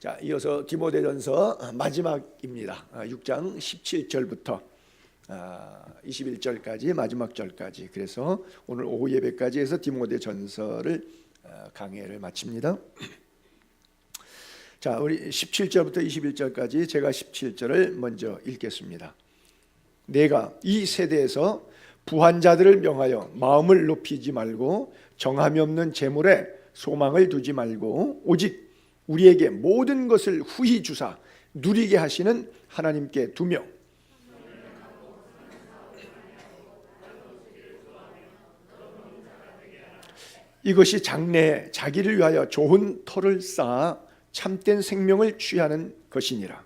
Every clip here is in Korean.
자, 이어서 디모데전서 마지막입니다. 6장 17절부터 21절까지 마지막 절까지. 그래서 오늘 오후 예배까지 해서 디모데전서를 강해를 마칩니다. 자, 우리 17절부터 21절까지 제가 17절을 먼저 읽겠습니다. 내가 이 세대에서 부한 자들을 명하여 마음을 높이지 말고 정함이 없는 재물에 소망을 두지 말고 오직 우리에게 모든 것을 후히 주사 누리게 하시는 하나님께 두며 이것이 장래에 자기를 위하여 좋은 터를 쌓아 참된 생명을 취하는 것이니라.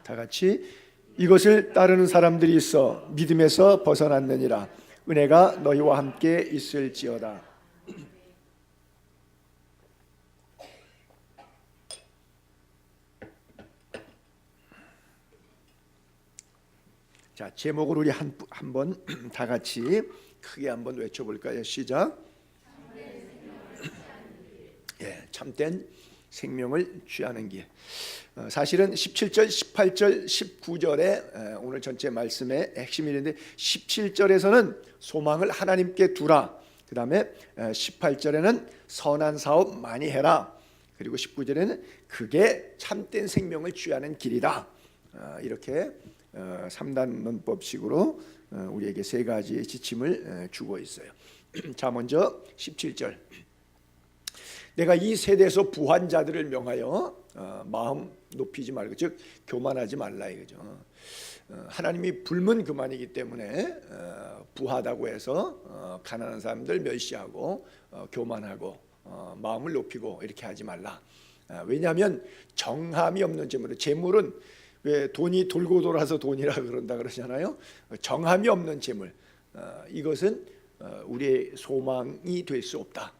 다 같이 이것을 따르는 사람들이 있어 믿음에서 벗어났느니라. 은혜가 너희와 함께 있을지어다. 자, 제목을 우리 한번 다 같이 크게 한번 외쳐볼까요? 시작. 예, 참된 생명을 취하는 길. 사실은 17절, 18절, 19절에 오늘 전체 말씀의 핵심이 있는데 17절에서는 소망을 하나님께 두라. 그 다음에 18절에는 선한 사업 많이 해라. 그리고 19절에는 그게 참된 생명을 취하는 길이다. 이렇게 3단 논법식으로 우리에게 세 가지의 지침을 주고 있어요. 자, 먼저 17절. 내가 이 세대에서 부한 자들을 명하여 마음 높이지 말고, 즉 교만하지 말라 이거죠. 하나님이 불문 그만이기 때문에 부하다고 해서 가난한 사람들 멸시하고 교만하고 마음을 높이고 이렇게 하지 말라. 왜냐하면 정함이 없는 재물은 왜 돈이 돌고 돌아서 돈이라 그런다 그러잖아요. 정함이 없는 재물, 이것은 우리의 소망이 될 수 없다.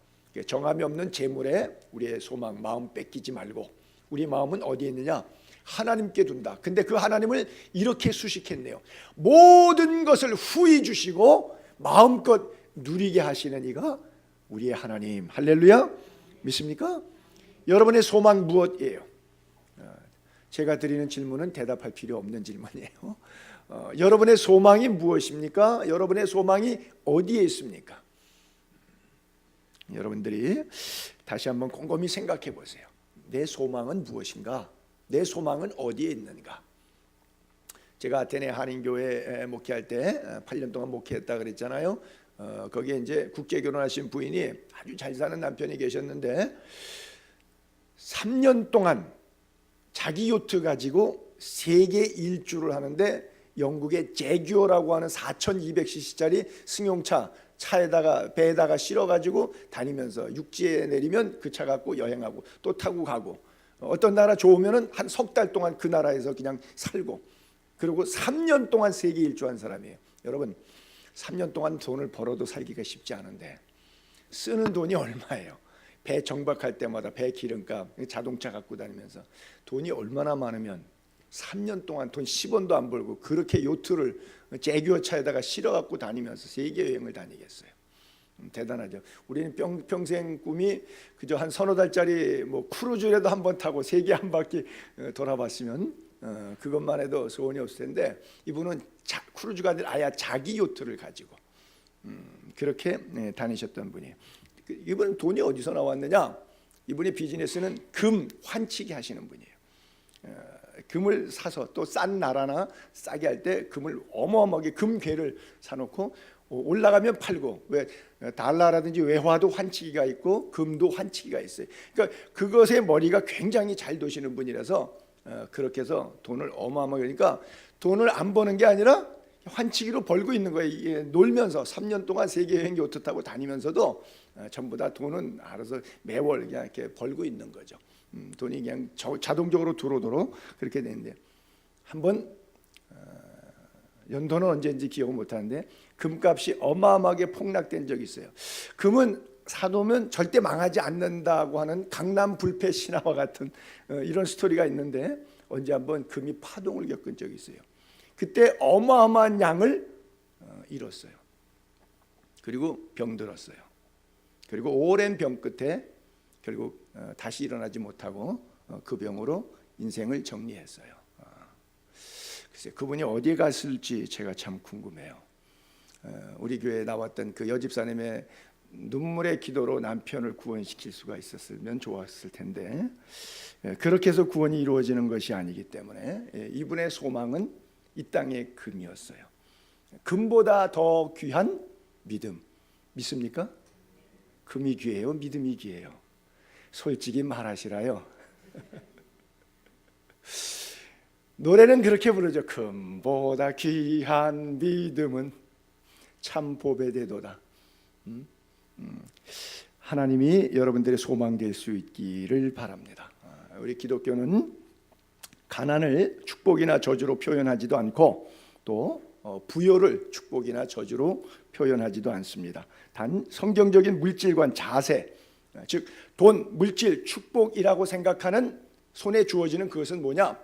정함이 없는 재물에 우리의 소망, 마음 뺏기지 말고 우리 마음은 어디에 있느냐? 하나님께 둔다. 근데 그 하나님을 이렇게 수식했네요. 모든 것을 후히 주시고 마음껏 누리게 하시는 이가 우리의 하나님. 할렐루야. 믿습니까? 여러분의 소망 무엇이에요? 제가 드리는 질문은 대답할 필요 없는 질문이에요. 여러분의 소망이 무엇입니까? 여러분의 소망이 어디에 있습니까? 여러분들이 다시 한번 곰곰이 생각해 보세요. 내 소망은 무엇인가? 내 소망은 어디에 있는가? 제가 아테네 한인교회 목회할 때 8년 동안 목회했다 그랬잖아요. 거기에 이제 국제 결혼하신 부인이 아주 잘 사는 남편이 계셨는데 3년 동안 자기 요트 가지고 세계 일주를 하는데 영국의 제규어라고 하는 4200cc짜리 승용차 차에다가 배에다가 실어가지고 다니면서 육지에 내리면 그 차 갖고 여행하고 또 타고 가고, 어떤 나라 좋으면은 한 석 달 동안 그 나라에서 그냥 살고, 그리고 3년 동안 세계 일주한 사람이에요. 여러분, 3년 동안 돈을 벌어도 살기가 쉽지 않은데 쓰는 돈이 얼마예요? 배 정박할 때마다 배 기름값, 자동차 갖고 다니면서 돈이 얼마나 많으면 3년 동안 돈 10원도 안 벌고 그렇게 요트를 제규어 차에다가 실어 갖고 다니면서 세계 여행을 다니겠어요? 대단하죠. 우리는 평생 꿈이 그저 한 서너 달짜리 뭐 크루즈라도 한번 타고 세계 한 바퀴 돌아봤으면 그것만 해도 소원이 없을 텐데, 이분은 크루즈가 아니라 아예 자기 요트를 가지고 그렇게 다니셨던 분이에요. 이분은 돈이 어디서 나왔느냐? 이분의 비즈니스는 금 환치기 하시는 분이에요. 금을 사서 또 싼 나라나 싸게 할 때 금을 어마어마하게 금괴를 사놓고 올라가면 팔고, 왜 달러라든지 외화도 환치기가 있고 금도 환치기가 있어요. 그러니까 그것에 머리가 굉장히 잘 도시는 분이라서 그렇게 해서 돈을 어마어마하게, 그러니까 돈을 안 버는 게 아니라 환치기로 벌고 있는 거예요. 놀면서 3년 동안 세계 여행 요트 타고 다니면서도 전부 다 돈은 알아서 매월 그냥 이렇게 벌고 있는 거죠. 돈이 그냥 자동적으로 들어오도록 그렇게 되는데, 한번 연도는 언제인지 기억을 못하는데 금값이 어마어마하게 폭락된 적이 있어요. 금은 사놓으면 절대 망하지 않는다고 하는 강남 불패 신화와 같은 이런 스토리가 있는데, 언제 한번 금이 파동을 겪은 적이 있어요. 그때 어마어마한 양을 잃었어요. 그리고 병들었어요. 그리고 오랜 병 끝에 결국 다시 일어나지 못하고 그 병으로 인생을 정리했어요. 글쎄 그분이 어디에 갔을지 제가 참 궁금해요. 우리 교회에 나왔던 그 여집사님의 눈물의 기도로 남편을 구원시킬 수가 있었으면 좋았을 텐데 그렇게 해서 구원이 이루어지는 것이 아니기 때문에 이분의 소망은 이 땅의 금이었어요. 금보다 더 귀한 믿음. 믿습니까? 금이 귀해요? 믿음이 귀해요? 솔직히 말하시라요. 노래는 그렇게 부르죠. 금보다 귀한 믿음은 참 보배되도다. 하나님이 여러분들의 소망 될 수 있기를 바랍니다. 우리 기독교는 가난을 축복이나 저주로 표현하지도 않고 또 부여를 축복이나 저주로 표현하지도 않습니다. 단 성경적인 물질관 자세, 즉 돈, 물질, 축복이라고 생각하는 손에 주어지는 그것은 뭐냐?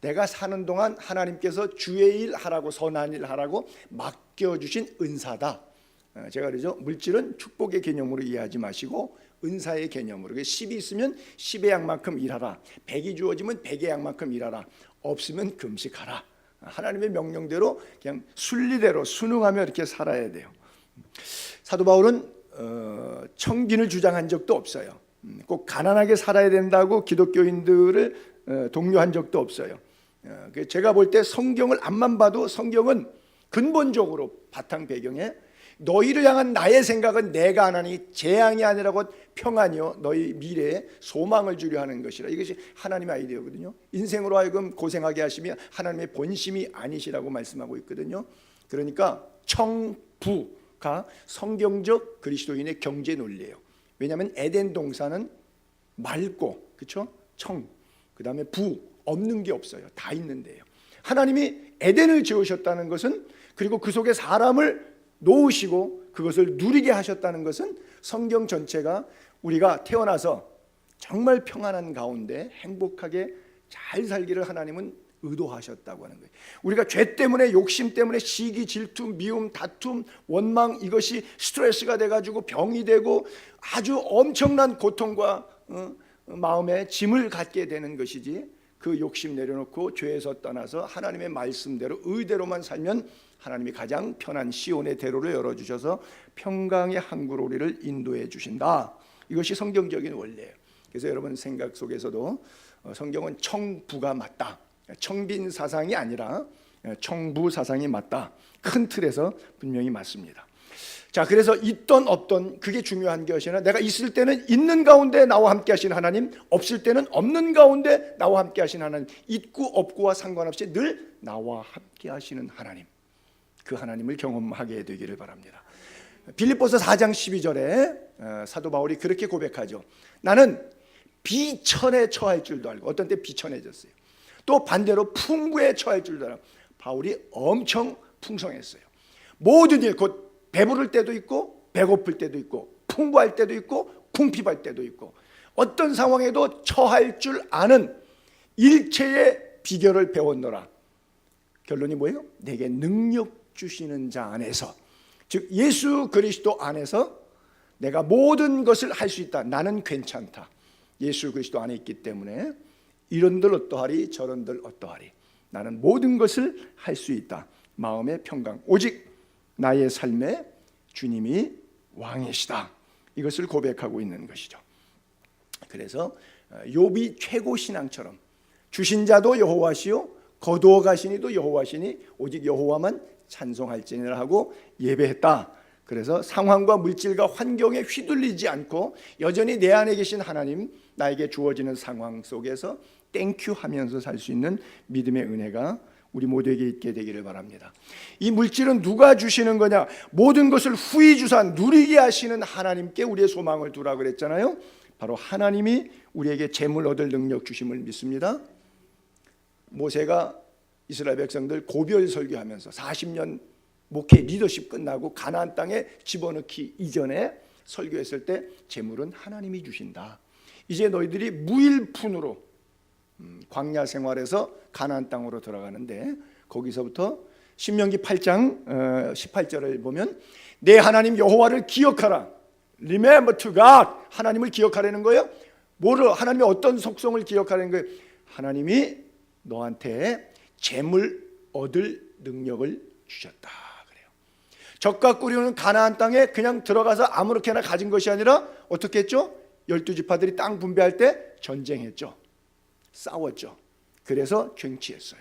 내가 사는 동안 하나님께서 주의 일 하라고, 선한 일 하라고 맡겨주신 은사다. 제가 그러죠. 물질은 축복의 개념으로 이해하지 마시고 은사의 개념으로. 10이 있으면 10의 양만큼 일하라. 100이 주어지면 100의 양만큼 일하라. 없으면 금식하라. 하나님의 명령대로 그냥 순리대로 순응하며 이렇게 살아야 돼요. 사도 바울은 청빈을 주장한 적도 없어요. 꼭 가난하게 살아야 된다고 기독교인들을 독려한 적도 없어요. 제가 볼 때 성경을 앞만 봐도 성경은 근본적으로 바탕 배경에 너희를 향한 나의 생각은 내가 하나니 재앙이 아니라 곧 평안이요 너희 미래에 소망을 주려 하는 것이라. 이것이 하나님의 아이디어거든요. 인생으로 하여금 고생하게 하시며 하나님의 본심이 아니시라고 말씀하고 있거든요. 그러니까 청부가 성경적 그리스도인의 경제 논리예요. 왜냐하면 에덴 동산은 맑고, 그렇죠? 청, 그 다음에 부, 없는 게 없어요. 다 있는데요. 하나님이 에덴을 지으셨다는 것은, 그리고 그 속에 사람을 놓으시고 그것을 누리게 하셨다는 것은 성경 전체가 우리가 태어나서 정말 평안한 가운데 행복하게 잘 살기를 하나님은 의도하셨다고 하는 거예요. 우리가 죄 때문에, 욕심 때문에 시기, 질투, 미움, 다툼, 원망, 이것이 스트레스가 돼가지고 병이 되고 아주 엄청난 고통과 마음에 짐을 갖게 되는 것이지, 그 욕심 내려놓고 죄에서 떠나서 하나님의 말씀대로 의대로만 살면 하나님이 가장 편한 시온의 대로를 열어주셔서 평강의 항구로 우리를 인도해 주신다. 이것이 성경적인 원리예요. 그래서 여러분 생각 속에서도 성경은 청부가 맞다, 청빈 사상이 아니라 청부 사상이 맞다, 큰 틀에서 분명히 맞습니다. 자, 그래서 있던 없던 그게 중요한 것이 아니라 내가 있을 때는 있는 가운데 나와 함께 하신 하나님, 없을 때는 없는 가운데 나와 함께 하신 하나님, 있고 없고와 상관없이 늘 나와 함께 하시는 하나님, 그 하나님을 경험하게 되기를 바랍니다. 빌립보서 4장 12절에 사도 바울이 그렇게 고백하죠. 나는 비천에 처할 줄도 알고, 어떤 때 비천해졌어요. 또 반대로 풍부에 처할 줄도 알고. 바울이 엄청 풍성했어요. 모든 일, 곧 배부를 때도 있고 배고플 때도 있고 풍부할 때도 있고 궁핍할 때도 있고 어떤 상황에도 처할 줄 아는 일체의 비결을 배웠노라. 결론이 뭐예요? 내게 능력 주시는 자 안에서, 즉 예수 그리스도 안에서 내가 모든 것을 할 수 있다. 나는 괜찮다. 예수 그리스도 안에 있기 때문에 이런들 어떠하리 저런들 어떠하리, 나는 모든 것을 할 수 있다. 마음의 평강, 오직 나의 삶에 주님이 왕이시다. 이것을 고백하고 있는 것이죠. 그래서 욥이 최고 신앙처럼 주신 자도 여호와시요 거두어 가시니도 여호와시니 오직 여호와만 찬송할지니라 하고 예배했다. 그래서 상황과 물질과 환경에 휘둘리지 않고 여전히 내 안에 계신 하나님, 나에게 주어지는 상황 속에서 땡큐 하면서 살 수 있는 믿음의 은혜가 우리 모두에게 있게 되기를 바랍니다. 이 물질은 누가 주시는 거냐? 모든 것을 후히 주사 누리게 하시는 하나님께 우리의 소망을 두라 그랬잖아요. 바로 하나님이 우리에게 재물 얻을 능력 주심을 믿습니다. 모세가 이스라엘 백성들 고별 설교하면서 40년 목회 리더십 끝나고 가나안 땅에 집어넣기 이전에 설교했을 때 재물은 하나님이 주신다. 이제 너희들이 무일푼으로 광야 생활에서 가나안 땅으로 들어가는데 거기서부터 신명기 8장 18절을 보면 내 하나님 여호와를 기억하라. Remember to God. 하나님을 기억하라는 거예요. 뭐를, 하나님의 어떤 속성을 기억하라는 거예요? 하나님이 너한테 재물 얻을 능력을 주셨다 그래요. 적과 꿀이오는 가나안 땅에 그냥 들어가서 아무렇게나 가진 것이 아니라 어떻게 했죠? 12지파들이 땅 분배할 때 전쟁했죠. 싸웠죠. 그래서 쟁취했어요.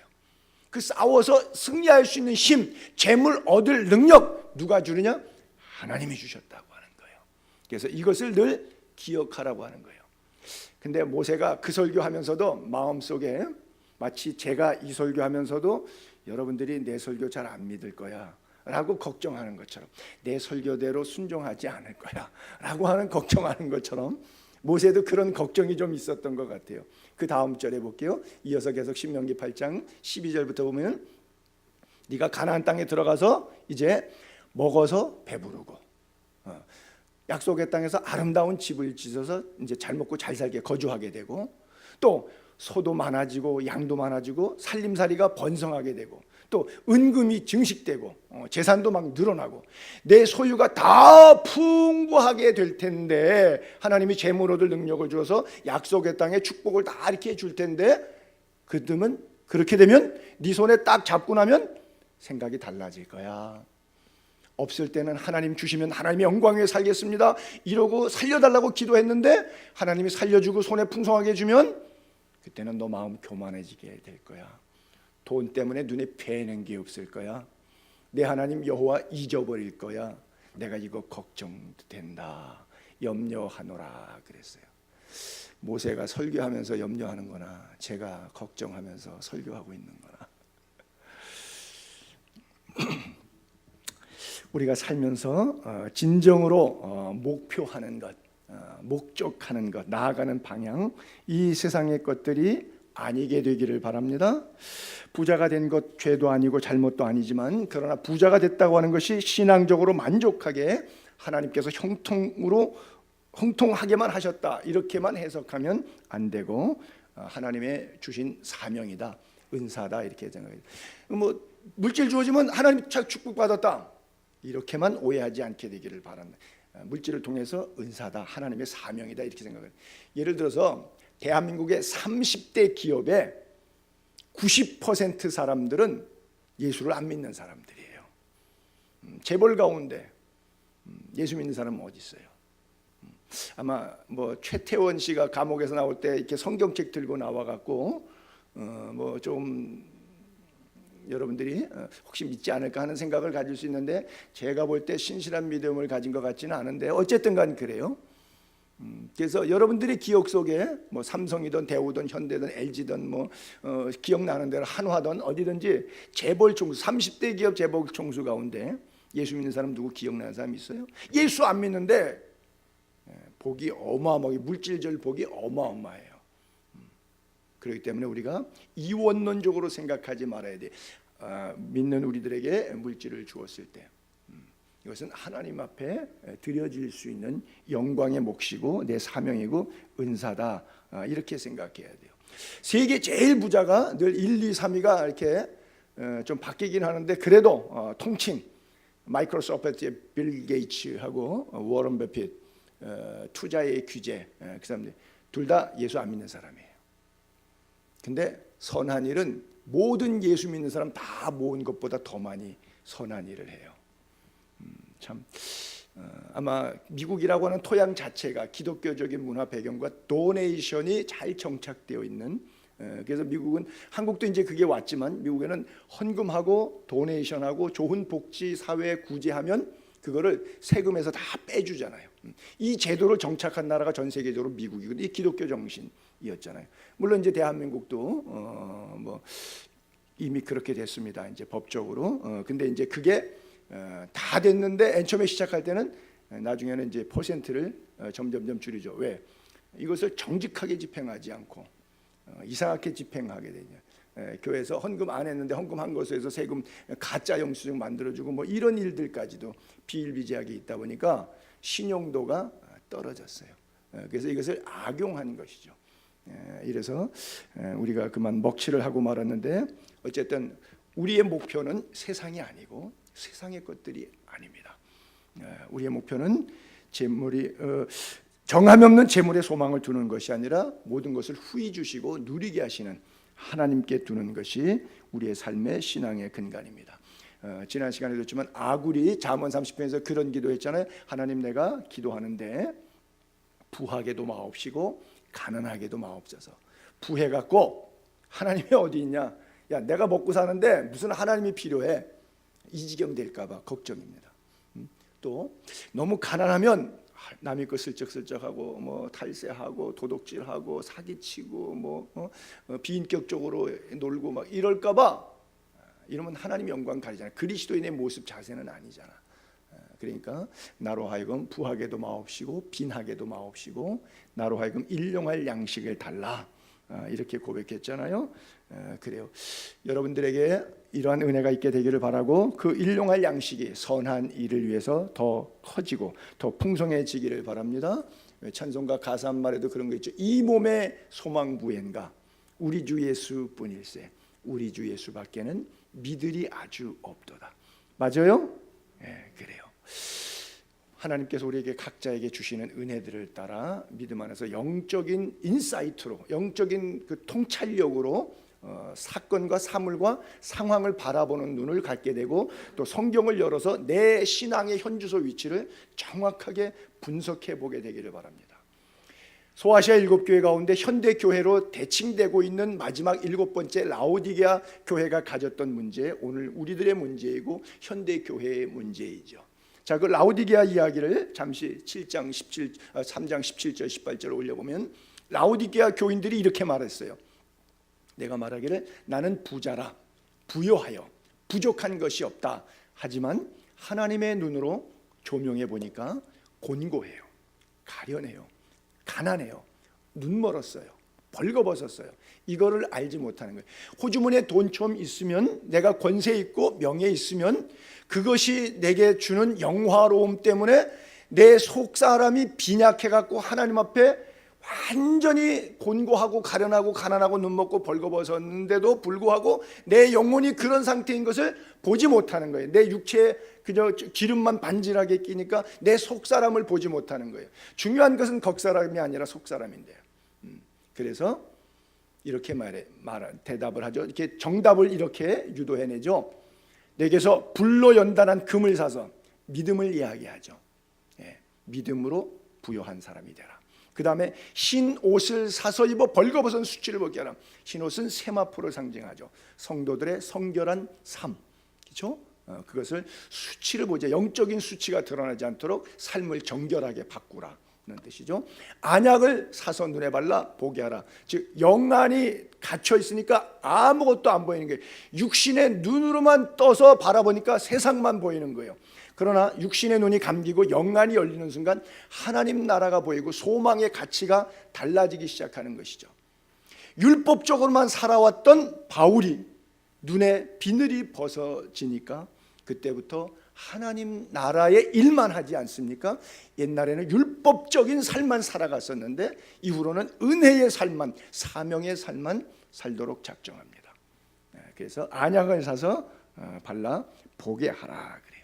그 싸워서 승리할 수 있는 힘, 재물 얻을 능력 누가 주느냐? 하나님이 주셨다고 하는 거예요. 그래서 이것을 늘 기억하라고 하는 거예요. 근데 모세가 그 설교하면서도 마음속에 마치 제가 이 설교하면서도 여러분들이 내 설교 잘 안 믿을 거야 라고 걱정하는 것처럼, 내 설교대로 순종하지 않을 거야 라고 하는 걱정하는 것처럼 모세도 그런 걱정이 좀 있었던 것 같아요. 그 다음 절에 볼게요. 이어서 계속 신명기 8장 12절부터 보면 네가 가나안 땅에 들어가서 이제 먹어서 배부르고 약속의 땅에서 아름다운 집을 지어서 이제 잘 먹고 잘 살게 거주하게 되고, 또 소도 많아지고 양도 많아지고 살림살이가 번성하게 되고, 또 은금이 증식되고 재산도 막 늘어나고 내 소유가 다 풍부하게 될 텐데, 하나님이 재물 얻을 능력을 주어서 약속의 땅에 축복을 다 이렇게 줄 텐데, 그렇게 되면 네 손에 딱 잡고 나면 생각이 달라질 거야. 없을 때는 하나님 주시면 하나님의 영광 위에 살겠습니다 이러고 살려달라고 기도했는데, 하나님이 살려주고 손에 풍성하게 주면 그때는 너 마음 교만해지게 될 거야. 돈 때문에 눈에 뵈는 게 없을 거야. 내 하나님 여호와 잊어버릴 거야. 내가 이거 걱정된다, 염려하노라 그랬어요. 모세가 설교하면서 염려하는 거나 제가 걱정하면서 설교하고 있는 거나 우리가 살면서 진정으로 목표하는 것, 목적하는 것, 나아가는 방향, 이 세상의 것들이 아니게 되기를 바랍니다. 부자가 된 것 죄도 아니고 잘못도 아니지만, 그러나 부자가 됐다고 하는 것이 신앙적으로 만족하게 하나님께서 형통하게만 하셨다 이렇게만 해석하면 안 되고, 하나님의 주신 사명이다, 은사다 이렇게 생각해요. 뭐 물질 주어지면 하나님 축복받았다 이렇게만 오해하지 않게 되기를 바랍니다. 물질을 통해서 은사다, 하나님의 사명이다 이렇게 생각해요. 예를 들어서 대한민국의 30대 기업의 90% 사람들은 예수를 안 믿는 사람들이에요. 재벌 가운데 예수 믿는 사람은 어디 있어요? 아마 뭐 최태원 씨가 감옥에서 나올 때 이렇게 성경책 들고 나와갖고 뭐 좀 여러분들이 혹시 믿지 않을까 하는 생각을 가질 수 있는데, 제가 볼 때 신실한 믿음을 가진 것 같지는 않은데 어쨌든 간 그래요. 그래서 여러분들의 기억 속에 뭐 삼성이든 대우든 현대든 LG든 뭐 기억나는 대로 한화든 어디든지 재벌 총수, 30대 기업 재벌 총수 가운데 예수 믿는 사람 누구 기억나는 사람 있어요? 예수 안 믿는데 복이 어마어마하게, 물질적 복이 어마어마해요. 그렇기 때문에 우리가 이원론적으로 생각하지 말아야 돼. 믿는 우리들에게 물질을 주었을 때 이것은 하나님 앞에 드려질 수 있는 영광의 몫이고 내 사명이고 은사다, 이렇게 생각해야 돼요. 세계 제일 부자가 늘 1, 2, 3위가 이렇게 좀 바뀌긴 하는데, 그래도 통칭 마이크로소프트의 빌 게이츠하고 워런 버핏, 투자의 규제, 그 사람들 둘 다 예수 안 믿는 사람이에요. 근데 선한 일은 모든 예수 믿는 사람 다 모은 것보다 더 많이 선한 일을 해요. 참 아마 미국이라고 하는 토양 자체가 기독교적인 문화 배경과 도네이션이 잘 정착되어 있는, 그래서 미국은, 한국도 이제 그게 왔지만 미국에는 헌금하고 도네이션하고 좋은 복지 사회 구제하면 그거를 세금에서 다 빼주잖아요. 이 제도를 정착한 나라가 전 세계적으로 미국이거든요. 이 기독교 정신이었잖아요. 물론 이제 대한민국도 뭐 이미 그렇게 됐습니다. 이제 법적으로. 근데 이제 그게 다 됐는데, 처음에 시작할 때는 나중에는 이제 퍼센트를 점점점 줄이죠. 왜? 이것을 정직하게 집행하지 않고 이상하게 집행하게 되냐. 교회에서 헌금 안 했는데 헌금한 것에서 세금 가짜 영수증 만들어주고 뭐 이런 일들까지도 비일비재하게 있다 보니까 신용도가 떨어졌어요. 그래서 이것을 악용한 것이죠. 이래서 우리가 그만 먹칠을 하고 말았는데, 어쨌든 우리의 목표는 세상이 아니고 세상의 것들이 아닙니다. 우리의 목표는 재물이 정함없는 재물에 소망을 두는 것이 아니라 모든 것을 후히 주시고 누리게 하시는 하나님께 두는 것이 우리의 삶의 신앙의 근간입니다. 지난 시간에도 했지만 아굴이 잠언 30편에서 그런 기도했잖아요. 하나님, 내가 기도하는데 부하게도 마옵시고 가난하게도 마옵소서. 부해갖고 하나님이 어디 있냐? 야, 내가 먹고 사는데 무슨 하나님이 필요해? 이 지경 될까봐 걱정입니다. 또 너무 가난하면 남의 거 슬쩍슬쩍하고 뭐 탈세하고 도둑질하고 사기치고 비인격적으로 놀고 막 이럴까봐. 이러면 하나님 영광 가리잖아. 그리스도인의 모습 자세는 아니잖아. 그러니까 나로 하여금 부하게도 마옵시고 빈하게도 마옵시고 나로 하여금 일용할 양식을 달라, 이렇게 고백했잖아요. 그래요. 여러분들에게 이러한 은혜가 있게 되기를 바라고 그 일용할 양식이 선한 일을 위해서 더 커지고 더 풍성해지기를 바랍니다. 찬송가 가사 한 말에도 그런 거 있죠. 이 몸의 소망부엔가 우리 주 예수뿐일세. 우리 주 예수밖에는 믿으리 아주 없도다. 맞아요? 그래요. 하나님께서 우리에게 각자에게 주시는 은혜들을 따라 믿음 안에서 영적인 인사이트로, 영적인 그 통찰력으로 사건과 사물과 상황을 바라보는 눈을 갖게 되고 또 성경을 열어서 내 신앙의 현주소 위치를 정확하게 분석해 보게 되기를 바랍니다. 소아시아 7교회 가운데 현대교회로 대칭되고 있는 마지막 7번째 라오디게아 교회가 가졌던 문제, 오늘 우리들의 문제이고 현대교회의 문제이죠. 자, 그 라오디게아 이야기를 잠시 3장 17절 18절 올려보면 라오디게아 교인들이 이렇게 말했어요. 내가 말하기를 나는 부자라, 부요하여 부족한 것이 없다. 하지만 하나님의 눈으로 조명해 보니까 곤고해요, 가련해요, 가난해요, 눈 멀었어요, 벌거벗었어요. 이거를 알지 못하는 거예요. 호주머니에 돈 좀 있으면, 내가 권세 있고 명예 있으면 그것이 내게 주는 영화로움 때문에 내 속사람이 빈약해갖고 하나님 앞에 완전히 곤고하고 가련하고 가난하고 눈먹고 벌거벗었는데도 불구하고 내 영혼이 그런 상태인 것을 보지 못하는 거예요. 내 육체에 그저 기름만 반질하게 끼니까 내 속사람을 보지 못하는 거예요. 중요한 것은 겉사람이 아니라 속사람인데요. 그래서 이렇게 대답을 하죠. 이렇게 정답을 이렇게 유도해내죠. 내게서 불로 연단한 금을 사서 믿음을 이야기하죠. 믿음으로 부요한 사람이 되라. 그 다음에 흰 옷을 사서 입어 벌거벗은 수치를 벗게 하라. 흰 옷은 세마포를 상징하죠. 성도들의 성결한 삶, 그렇죠? 그것을 수치를 보자, 영적인 수치가 드러나지 않도록 삶을 정결하게 바꾸라 는 뜻이죠. 안약을 사서 눈에 발라 보게 하라. 즉 영안이 갇혀 있으니까 아무것도 안 보이는 거예요. 육신의 눈으로만 떠서 바라보니까 세상만 보이는 거예요. 그러나 육신의 눈이 감기고 영안이 열리는 순간 하나님 나라가 보이고 소망의 가치가 달라지기 시작하는 것이죠. 율법적으로만 살아왔던 바울이 눈에 비늘이 벗어지니까 그때부터 하나님 나라의 일만 하지 않습니까? 옛날에는 율법적인 삶만 살아갔었는데 이후로는 은혜의 삶만, 사명의 삶만 살도록 작정합니다. 그래서 안약을 사서 발라 보게 하라 그래요.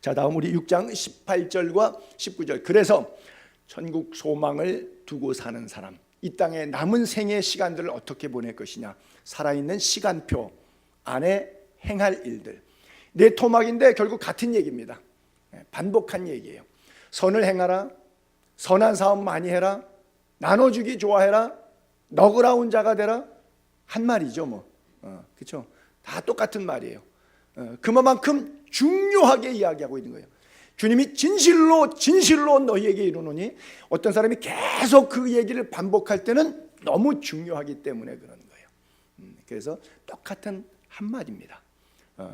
자, 다음 우리 6장 18절과 19절. 그래서 천국 소망을 두고 사는 사람, 이 땅의 남은 생의 시간들을 어떻게 보낼 것이냐, 살아있는 시간표 안에 행할 일들, 내 토막인데 결국 같은 얘기입니다. 반복한 얘기예요. 선을 행하라, 선한 사업 많이 해라, 나눠주기 좋아해라, 너그러운 자가 되라, 한 말이죠. 그렇죠? 다 똑같은 말이에요. 그만큼 중요하게 이야기하고 있는 거예요. 주님이 진실로 너희에게 이르노니, 어떤 사람이 계속 그 얘기를 반복할 때는 너무 중요하기 때문에 그런 거예요. 그래서 똑같은 한마디입니다.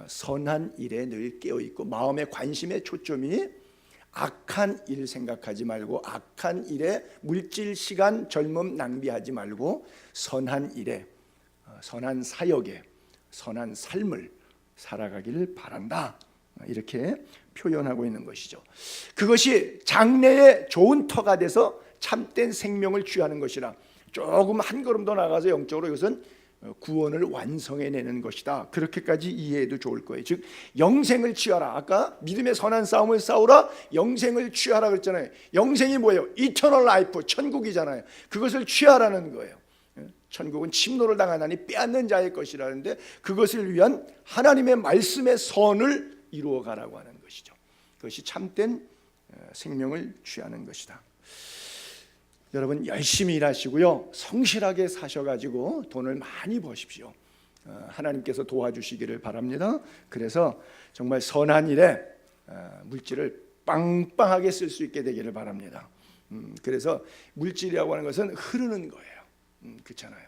선한 일에 늘 깨어있고 마음의 관심의 초점이 악한 일 생각하지 말고, 악한 일에 물질, 시간, 젊음 낭비하지 말고 선한 일에, 선한 사역에, 선한 삶을 살아가기를 바란다, 이렇게 표현하고 있는 것이죠. 그것이 장래의 좋은 터가 돼서 참된 생명을 취하는 것이라, 조금 한 걸음 더 나가서 영적으로 이것은 구원을 완성해내는 것이다. 그렇게까지 이해해도 좋을 거예요. 즉 영생을 취하라. 아까 믿음의 선한 싸움을 싸우라. 영생을 취하라 그랬잖아요. 영생이 뭐예요? 이터널 라이프, 천국이잖아요. 그것을 취하라는 거예요. 천국은 침노를 당하나니 빼앗는 자의 것이라는데 그것을 위한 하나님의 말씀의 선을 이루어가라고 하는 것이죠. 그것이 참된 생명을 취하는 것이다. 여러분 열심히 일하시고요, 성실하게 사셔가지고 돈을 많이 버십시오. 하나님께서 도와주시기를 바랍니다. 그래서 정말 선한 일에 물질을 빵빵하게 쓸 수 있게 되기를 바랍니다. 그래서 물질이라고 하는 것은 흐르는 거예요. 그렇잖아요.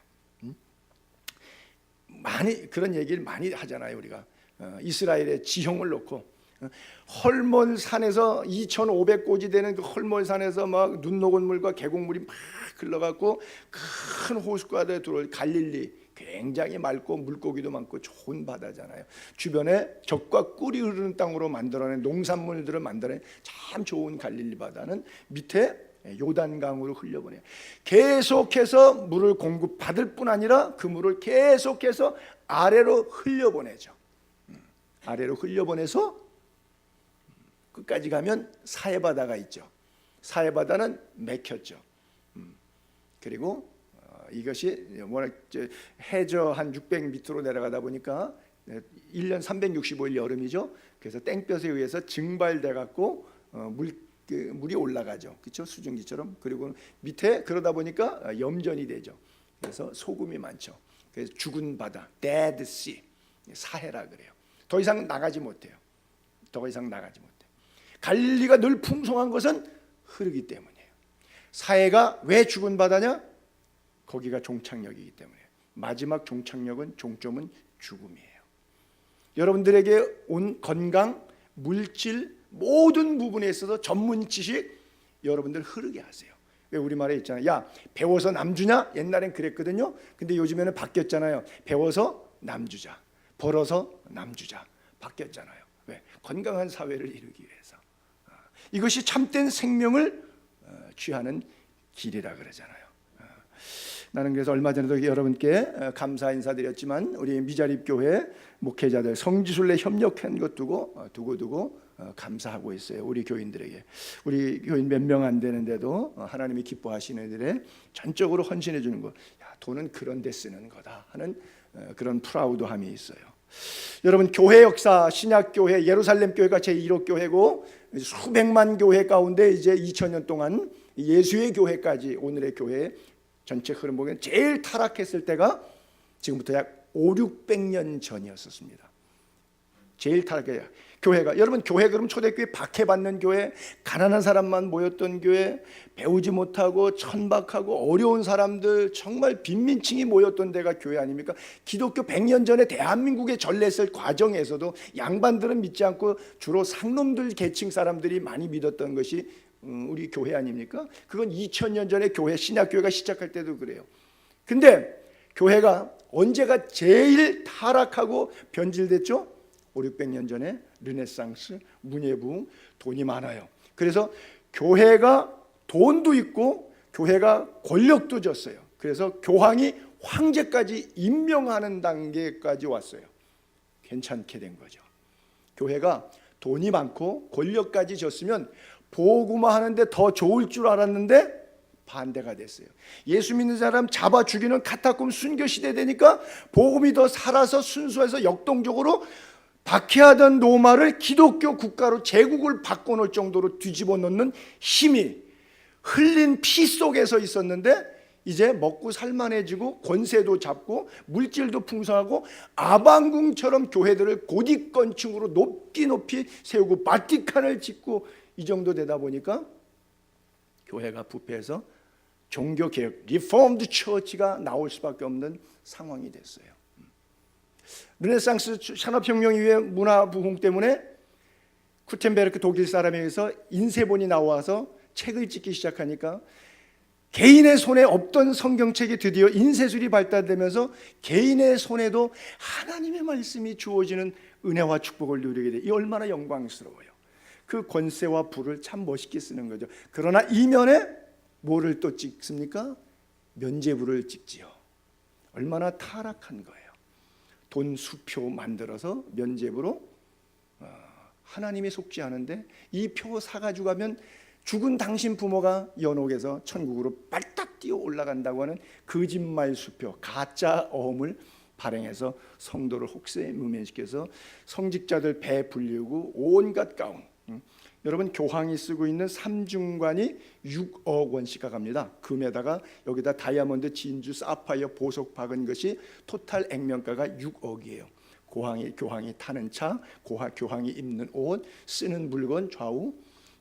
많이 그런 얘기를 많이 하잖아요. 우리가 이스라엘의 지형을 놓고 헐몬산에서 2,500고지 되는 그 헐몬산에서 막 눈 녹은 물과 계곡물이 막 흘러갖고 큰 호숫가에 들어올 갈릴리, 굉장히 맑고 물고기도 많고 좋은 바다잖아요. 주변에 젖과 꿀이 흐르는 땅으로 만들어낸 농산물들을 만들어낸 참 좋은 갈릴리 바다는 밑에 요단강으로 흘려보내요. 계속해서 물을 공급받을 뿐 아니라 그 물을 계속해서 아래로 흘려보내죠. 아래로 흘려보내서 끝까지 가면 사해바다가 있죠. 사해바다는 막혔죠. 그리고 이것이 워낙 해저 한 600m로 내려가다 보니까 1년 365일 여름이죠. 그래서 땡볕에 의해서 증발돼 갖고 물이 올라가죠. 그렇죠? 수증기처럼. 그리고 밑에 그러다 보니까 염전이 되죠. 그래서 소금이 많죠. 그래서 죽은 바다, Dead Sea, 사해라 그래요. 더 이상 나가지 못해요. 더 이상 나가지 못해요. 갈릴리가 늘 풍성한 것은 흐르기 때문이에요. 사해가 왜 죽은 바다냐? 거기가 종착역이기 때문에. 마지막 종착역은, 종점은 죽음이에요. 여러분들에게 온 건강, 물질 모든 부분에 있어서 전문 지식 여러분들 흐르게 하세요. 왜 우리말에 있잖아요. 야, 배워서 남주냐? 옛날엔 그랬거든요. 근데 요즘에는 바뀌었잖아요. 배워서 남주자, 벌어서 남주자 바뀌었잖아요. 왜? 건강한 사회를 이루기 위해서. 이것이 참된 생명을 취하는 길이라 그러잖아요. 나는 그래서 얼마 전에도 여러분께 감사 인사드렸지만 우리 미자립 교회 목회자들 성지순례 협력한 것 두고 감사하고 있어요. 우리 교인들에게. 우리 교인 몇 명 안 되는데도 하나님이 기뻐하시는 일에 전적으로 헌신해 주는 것. 야, 돈은 그런 데 쓰는 거다 하는 그런 프라우드함이 있어요. 여러분 교회 역사, 신약교회, 예루살렘 교회가 제1호 교회고 수백만 교회 가운데 이제 2000년 동안 예수의 교회까지 오늘의 교회 전체 흐름 보면 제일 타락했을 때가 지금부터 약 500~600년 전이었습니다. 제일 타락해요. 교회가, 여러분 교회 그럼 초대교회 박해받는 교회, 가난한 사람만 모였던 교회, 배우지 못하고 천박하고 어려운 사람들, 정말 빈민층이 모였던 데가 교회 아닙니까? 기독교 100년 전에 대한민국에 전례했을 과정에서도 양반들은 믿지 않고 주로 상놈들 계층 사람들이 많이 믿었던 것이 우리 교회 아닙니까? 그건 2000년 전에 교회, 신약교회가 시작할 때도 그래요. 근데 교회가 언제가 제일 타락하고 변질됐죠? 500~600년 전에 르네상스, 문예부흥, 돈이 많아요. 그래서 교회가 돈도 있고 교회가 권력도 줬어요. 그래서 교황이 황제까지 임명하는 단계까지 왔어요. 괜찮게 된 거죠. 교회가 돈이 많고 권력까지 줬으면 복음화하는데 더 좋을 줄 알았는데 반대가 됐어요. 예수 믿는 사람 잡아 죽이는 카타콤 순교 시대 되니까 복음이 더 살아서 순수해서 역동적으로 박해하던 로마를 기독교 국가로 제국을 바꿔놓을 정도로 뒤집어 놓는 힘이 흘린 피 속에서 있었는데 이제 먹고 살만해지고 권세도 잡고 물질도 풍성하고 아방궁처럼 교회들을 고딕건축으로 높이 세우고 바티칸을 짓고 이 정도 되다 보니까 교회가 부패해서 종교개혁, 리포엄드 처치가 나올 수밖에 없는 상황이 됐어요. 르네상스 산업혁명 이후에 문화부흥 때문에 쿠텐베르크 독일 사람에 의해서 인쇄본이 나와서 책을 찍기 시작하니까 개인의 손에 없던 성경책이 드디어 인쇄술이 발달되면서 개인의 손에도 하나님의 말씀이 주어지는 은혜와 축복을 누리게 돼. 이 얼마나 영광스러워요. 그 권세와 부를 참 멋있게 쓰는 거죠. 그러나 이면에 뭐를 또 찍습니까? 면죄부를 찍지요. 얼마나 타락한 거예요. 돈 수표 만들어서 면죄부로 하나님이 속지 않은데 이 표 사가지고 가면 죽은 당신 부모가 연옥에서 천국으로 빨딱 뛰어 올라간다고 하는 거짓말 수표, 가짜 어음을 발행해서 성도를 혹세무민시켜서 성직자들 배 불리고 온갖 가운, 여러분 교황이 쓰고 있는 삼중관이 6억 원씩 가갑니다. 금에다가 여기다 다이아몬드, 진주, 사파이어, 보석 박은 것이 토탈 액면가가 6억이에요. 교황이 타는 차, 교황이 입는 옷, 쓰는 물건, 좌우.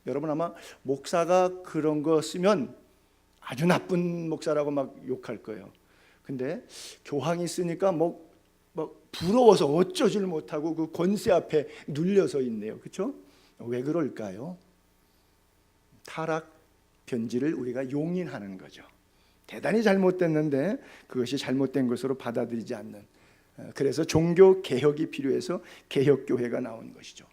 여러분 아마 목사가 그런 거 쓰면 아주 나쁜 목사라고 막 욕할 거예요. 근데 교황이 쓰니까 뭐 부러워서 어쩌질 못하고 그 권세 앞에 눌려서 있네요. 그렇죠? 왜 그럴까요? 타락 변질을 우리가 용인하는 거죠. 대단히 잘못됐는데 그것이 잘못된 것으로 받아들이지 않는, 그래서 종교 개혁이 필요해서 개혁교회가 나온 것이죠.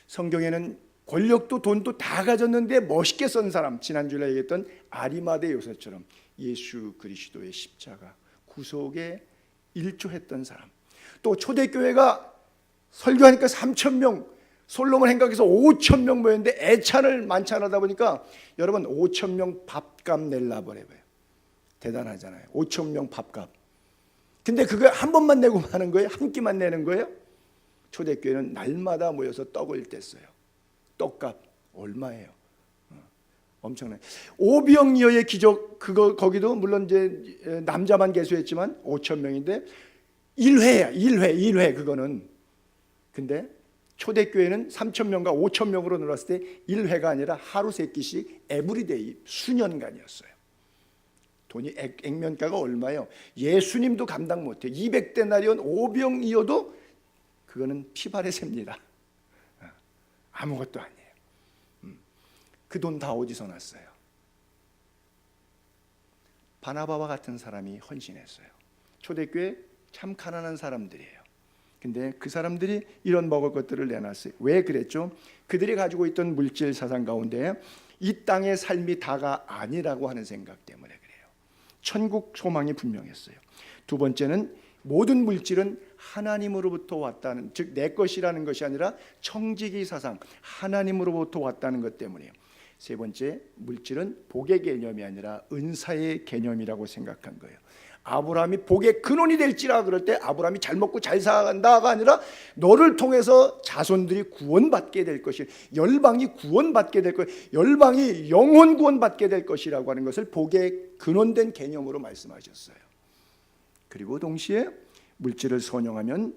성경에는 권력도 돈도 다 가졌는데 멋있게 쓴 사람, 지난주에 얘기했던 아리마대 요셉처럼 예수 그리스도의 십자가 구속에 일조했던 사람, 또 초대교회가 설교하니까 3,000명, 솔로몬 행각에서 5,000명 모였는데 애찬을 만찬하다 보니까 여러분 5,000명 밥값 낼라 버려요. 대단하잖아요. 5,000명 밥값. 근데 그거 한 번만 내고 마는 거예요? 한 끼만 내는 거예요? 초대교회는 날마다 모여서 떡을 뗐어요. 떡값 얼마예요? 엄청나요. 오병이어의 기적, 그거 거기도 물론 이제 남자만 계수했지만 5,000명인데 1회 그거는. 근데 초대교회는 3,000명과 5,000명으로 늘었을 때 1회가 아니라 하루 3끼씩 에브리데이 수년간이었어요. 돈이 액면가가 얼마예요? 예수님도 감당 못해요. 200데나리온 오병이어도 그거는 피발의 셉니다. 아무것도 아니에요. 그 돈 다 어디서 났어요? 바나바와 같은 사람이 헌신했어요. 초대교회 참 가난한 사람들이에요. 근데 그 사람들이 이런 먹을 것들을 내놨어요. 왜 그랬죠? 그들이 가지고 있던 물질 사상 가운데 이 땅의 삶이 다가 아니라고 하는 생각 때문에 그래요. 천국 소망이 분명했어요. 두 번째는 모든 물질은 하나님으로부터 왔다는, 즉 내 것이라는 것이 아니라 청지기 사상, 하나님으로부터 왔다는 것 때문이에요. 세 번째, 물질은 복의 개념이 아니라 은사의 개념이라고 생각한 거예요. 아브라함이 복의 근원이 될지라 그럴 때 아브라함이 잘 먹고 잘 살아간다가 아니라 너를 통해서 자손들이 구원받게 될 것이, 열방이 구원받게 될 것, 열방이 영혼 구원받게 될 것이라고 하는 것을 복의 근원된 개념으로 말씀하셨어요. 그리고 동시에 물질을 선용하면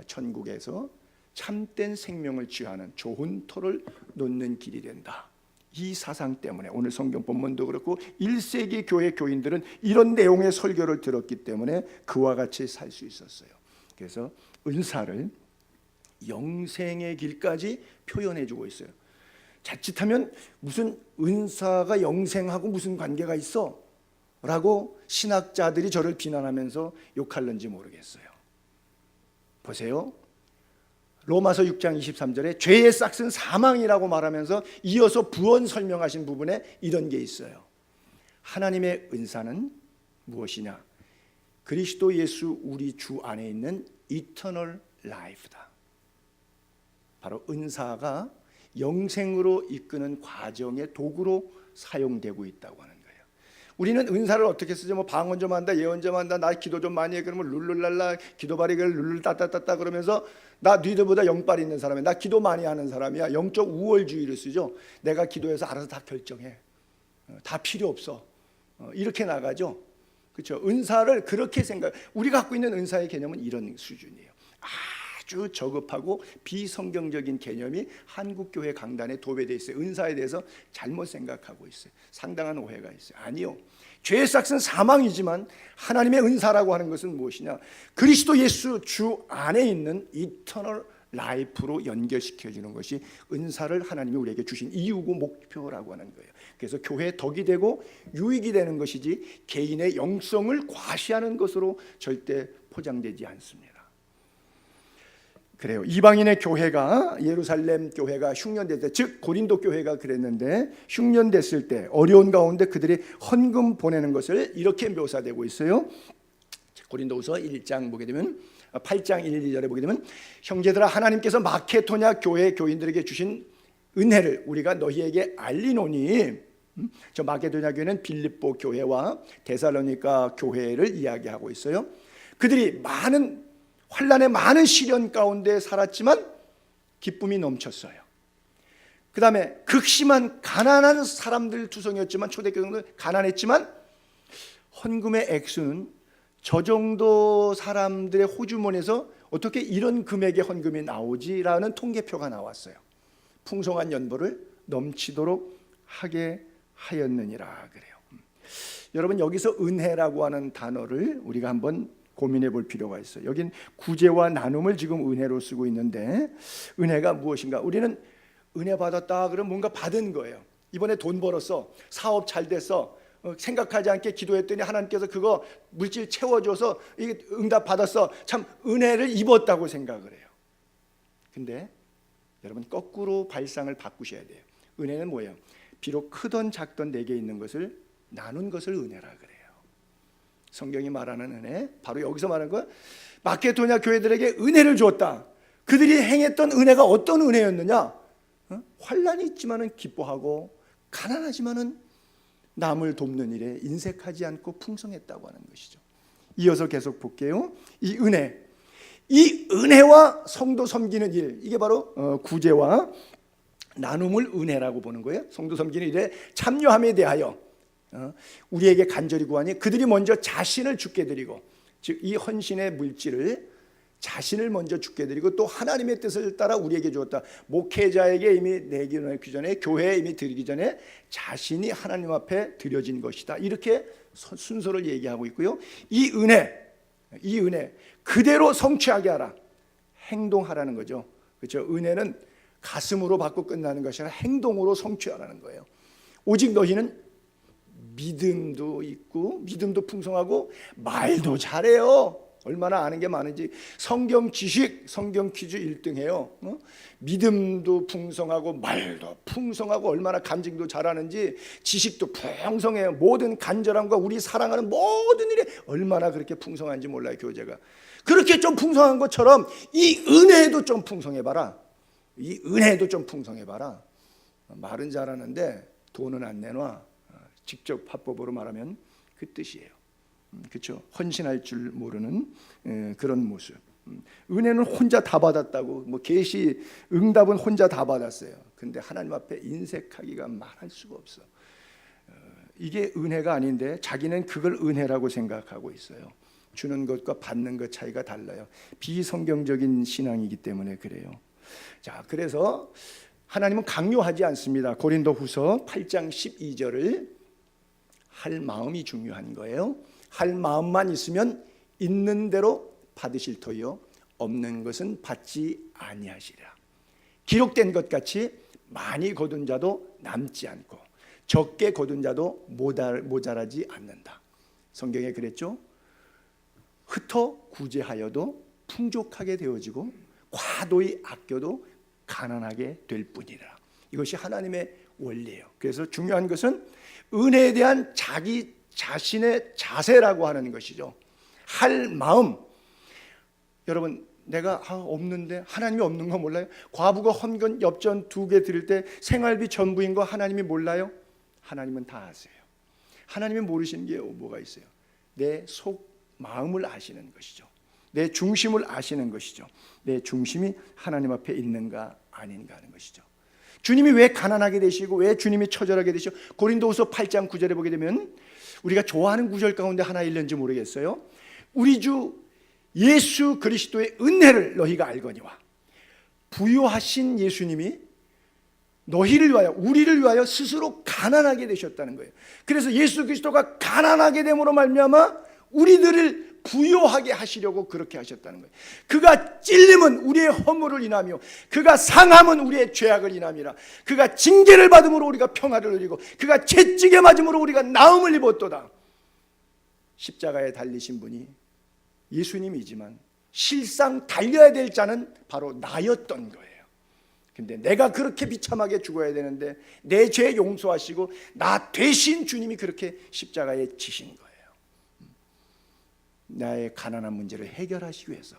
천국에서 참된 생명을 취하는 좋은 터를 놓는 길이 된다. 이 사상 때문에 오늘 성경 본문도 그렇고 1세기 교회 교인들은 이런 내용의 설교를 들었기 때문에 그와 같이 살 수 있었어요. 그래서 은사를 영생의 길까지 표현해주고 있어요. 자칫하면 무슨 은사가 영생하고 무슨 관계가 있어? 라고 신학자들이 저를 비난하면서 욕할는지 모르겠어요. 보세요. 로마서 6장 23절에 죄의 싹은 사망이라고 말하면서 이어서 부언 설명하신 부분에 이런 게 있어요. 하나님의 은사는 무엇이냐? 그리스도 예수 우리 주 안에 있는 이터널 라이프다. 바로 은사가 영생으로 이끄는 과정의 도구로 사용되고 있다고 하는 거예요. 우리는 은사를 어떻게 쓰죠? 뭐 방언 좀 한다, 예언 좀 한다, 나 기도 좀 많이 해. 그러면 룰룰랄라 기도바리를 룰룰 따따따따 그러면서 나 니들보다 영빨 있는 사람이야. 나 기도 많이 하는 사람이야. 영적 우월주의를 쓰죠. 내가 기도해서 알아서 다 결정해. 다 필요 없어. 이렇게 나가죠. 그렇죠? 은사를 그렇게 생각. 우리가 갖고 있는 은사의 개념은 이런 수준이에요. 아주 저급하고 비성경적인 개념이 한국교회 강단에 도배되어 있어요. 은사에 대해서 잘못 생각하고 있어요. 상당한 오해가 있어요. 아니요. 죄의 싹은 사망이지만 하나님의 은사라고 하는 것은 무엇이냐? 그리스도 예수 주 안에 있는 이터널 라이프로 연결시켜주는 것이 은사를 하나님이 우리에게 주신 이유고 목표라고 하는 거예요. 그래서 교회의 덕이 되고 유익이 되는 것이지 개인의 영성을 과시하는 것으로 절대 포장되지 않습니다. 그래요. 이방인의 교회가, 예루살렘 교회가 흉년될 때, 즉 고린도 교회가 그랬는데 흉년됐을 때 어려운 가운데 그들이 헌금 보내는 것을 이렇게 묘사되고 있어요. 고린도후서 1장 보게 되면 8장 1, 2절에 보게 되면 형제들아 하나님께서 마케도냐 교회 교인들에게 주신 은혜를 우리가 너희에게 알리노니, 저 마케도냐 교회는 빌립보 교회와 데살로니가 교회를 이야기하고 있어요. 그들이 많은 환난의 많은 시련 가운데 살았지만 기쁨이 넘쳤어요. 그 다음에 극심한 가난한 사람들 투성이었지만, 초대교회는 가난했지만 헌금의 액수는 저 정도 사람들의 호주머니에서 어떻게 이런 금액의 헌금이 나오지라는 통계표가 나왔어요. 풍성한 연보를 넘치도록 하게 하였느니라 그래요. 여러분, 여기서 은혜라고 하는 단어를 우리가 한번 고민해 볼 필요가 있어요. 여긴 구제와 나눔을 지금 은혜로 쓰고 있는데, 은혜가 무엇인가? 우리는 은혜 받았다 그러면 뭔가 받은 거예요. 이번에 돈 벌었어, 사업 잘 됐어, 생각하지 않게 기도했더니 하나님께서 그거 물질 채워줘서 이게 응답 받았어, 참 은혜를 입었다고 생각을 해요. 근데 여러분, 거꾸로 발상을 바꾸셔야 돼요. 은혜는 뭐예요? 비록 크던 작던 내게 있는 것을 나눈 것을 은혜라 그래요. 성경이 말하는 은혜, 바로 여기서 말하는 거, 마케도냐 교회들에게 은혜를 주었다. 그들이 행했던 은혜가 어떤 은혜였느냐? 환난이 있지만은 기뻐하고, 가난하지만은 남을 돕는 일에 인색하지 않고 풍성했다고 하는 것이죠. 이어서 계속 볼게요. 이 은혜와 성도 섬기는 일, 이게 바로 구제와 나눔을 은혜라고 보는 거예요. 성도 섬기는 일에 참여함에 대하여 우리에게 간절히 구하니 그들이 먼저 자신을 죽게 드리고, 즉 이 헌신의 물질을 자신을 먼저 죽게 드리고 또 하나님의 뜻을 따라 우리에게 주었다. 목회자에게 이미 내기 전에, 교회에 이미 드리기 전에 자신이 하나님 앞에 드려진 것이다. 이렇게 순서를 얘기하고 있고요. 이 은혜 그대로 성취하게 하라. 행동하라는 거죠. 그렇죠? 은혜는 가슴으로 받고 끝나는 것이 아니라 행동으로 성취하라는 거예요. 오직 너희는 믿음도 있고, 믿음도 풍성하고, 말도 잘해요. 얼마나 아는 게 많은지. 성경 지식, 성경 퀴즈 1등해요. 믿음도 풍성하고, 말도 풍성하고, 얼마나 간증도 잘하는지, 지식도 풍성해요. 모든 간절함과 우리 사랑하는 모든 일에 얼마나 그렇게 풍성한지 몰라요. 교제가 그렇게 좀 풍성한 것처럼 이 은혜도 좀 풍성해봐라. 이 은혜도 좀 풍성해봐라. 말은 잘하는데 돈은 안 내놔. 직접 합법으로 말하면 그 뜻이에요. 그렇죠? 헌신할 줄 모르는 그런 모습. 은혜는 혼자 다 받았다고, 뭐 계시 응답은 혼자 다 받았어요. 근데 하나님 앞에 인색하기가 말할 수가 없어. 이게 은혜가 아닌데 자기는 그걸 은혜라고 생각하고 있어요. 주는 것과 받는 것 차이가 달라요. 비성경적인 신앙이기 때문에 그래요. 자, 그래서 하나님은 강요하지 않습니다. 고린도후서 8장 12절을 할 마음이 중요한 거예요. 할 마음만 있으면 있는 대로 받으실 터이요 없는 것은 받지 아니하시리라. 기록된 것 같이 많이 거둔 자도 남지 않고 적게 거둔 자도 모자라지 않는다. 성경에 그랬죠. 흩어 구제하여도 풍족하게 되어지고 과도히 아껴도 가난하게 될 뿐이라. 이것이 하나님의 원리예요. 그래서 중요한 것은 은혜에 대한 자기 자신의 자세라고 하는 것이죠. 할 마음. 여러분, 내가 없는데 하나님이 없는 거 몰라요? 과부가 헌금 엽전 2개 드릴 때 생활비 전부인 거 하나님이 몰라요? 하나님은 다 아세요. 하나님이 모르시는 게 뭐가 있어요? 내 속 마음을 아시는 것이죠. 내 중심을 아시는 것이죠. 내 중심이 하나님 앞에 있는가 아닌가 하는 것이죠. 주님이 왜 가난하게 되시고 왜 주님이 처절하게 되시고, 고린도후서 8장 9절에 보게 되면 우리가 좋아하는 구절 가운데 하나 있는지 모르겠어요. 우리 주 예수 그리스도의 은혜를 너희가 알거니와. 부요하신 예수님이 너희를 위하여, 우리를 위하여 스스로 가난하게 되셨다는 거예요. 그래서 예수 그리스도가 가난하게 됨으로 말미암아 우리들을 부요하게 하시려고 그렇게 하셨다는 거예요. 그가 찔림은 우리의 허물을 인하며 그가 상함은 우리의 죄악을 인함이라. 그가 징계를 받음으로 우리가 평화를 누리고 그가 채찍에 맞음으로 우리가 나음을 입었도다. 십자가에 달리신 분이 예수님이지만 실상 달려야 될 자는 바로 나였던 거예요. 근데 내가 그렇게 비참하게 죽어야 되는데 내 죄 용서하시고 나 대신 주님이 그렇게 십자가에 지신 거예요. 나의 가난한 문제를 해결하시기 위해서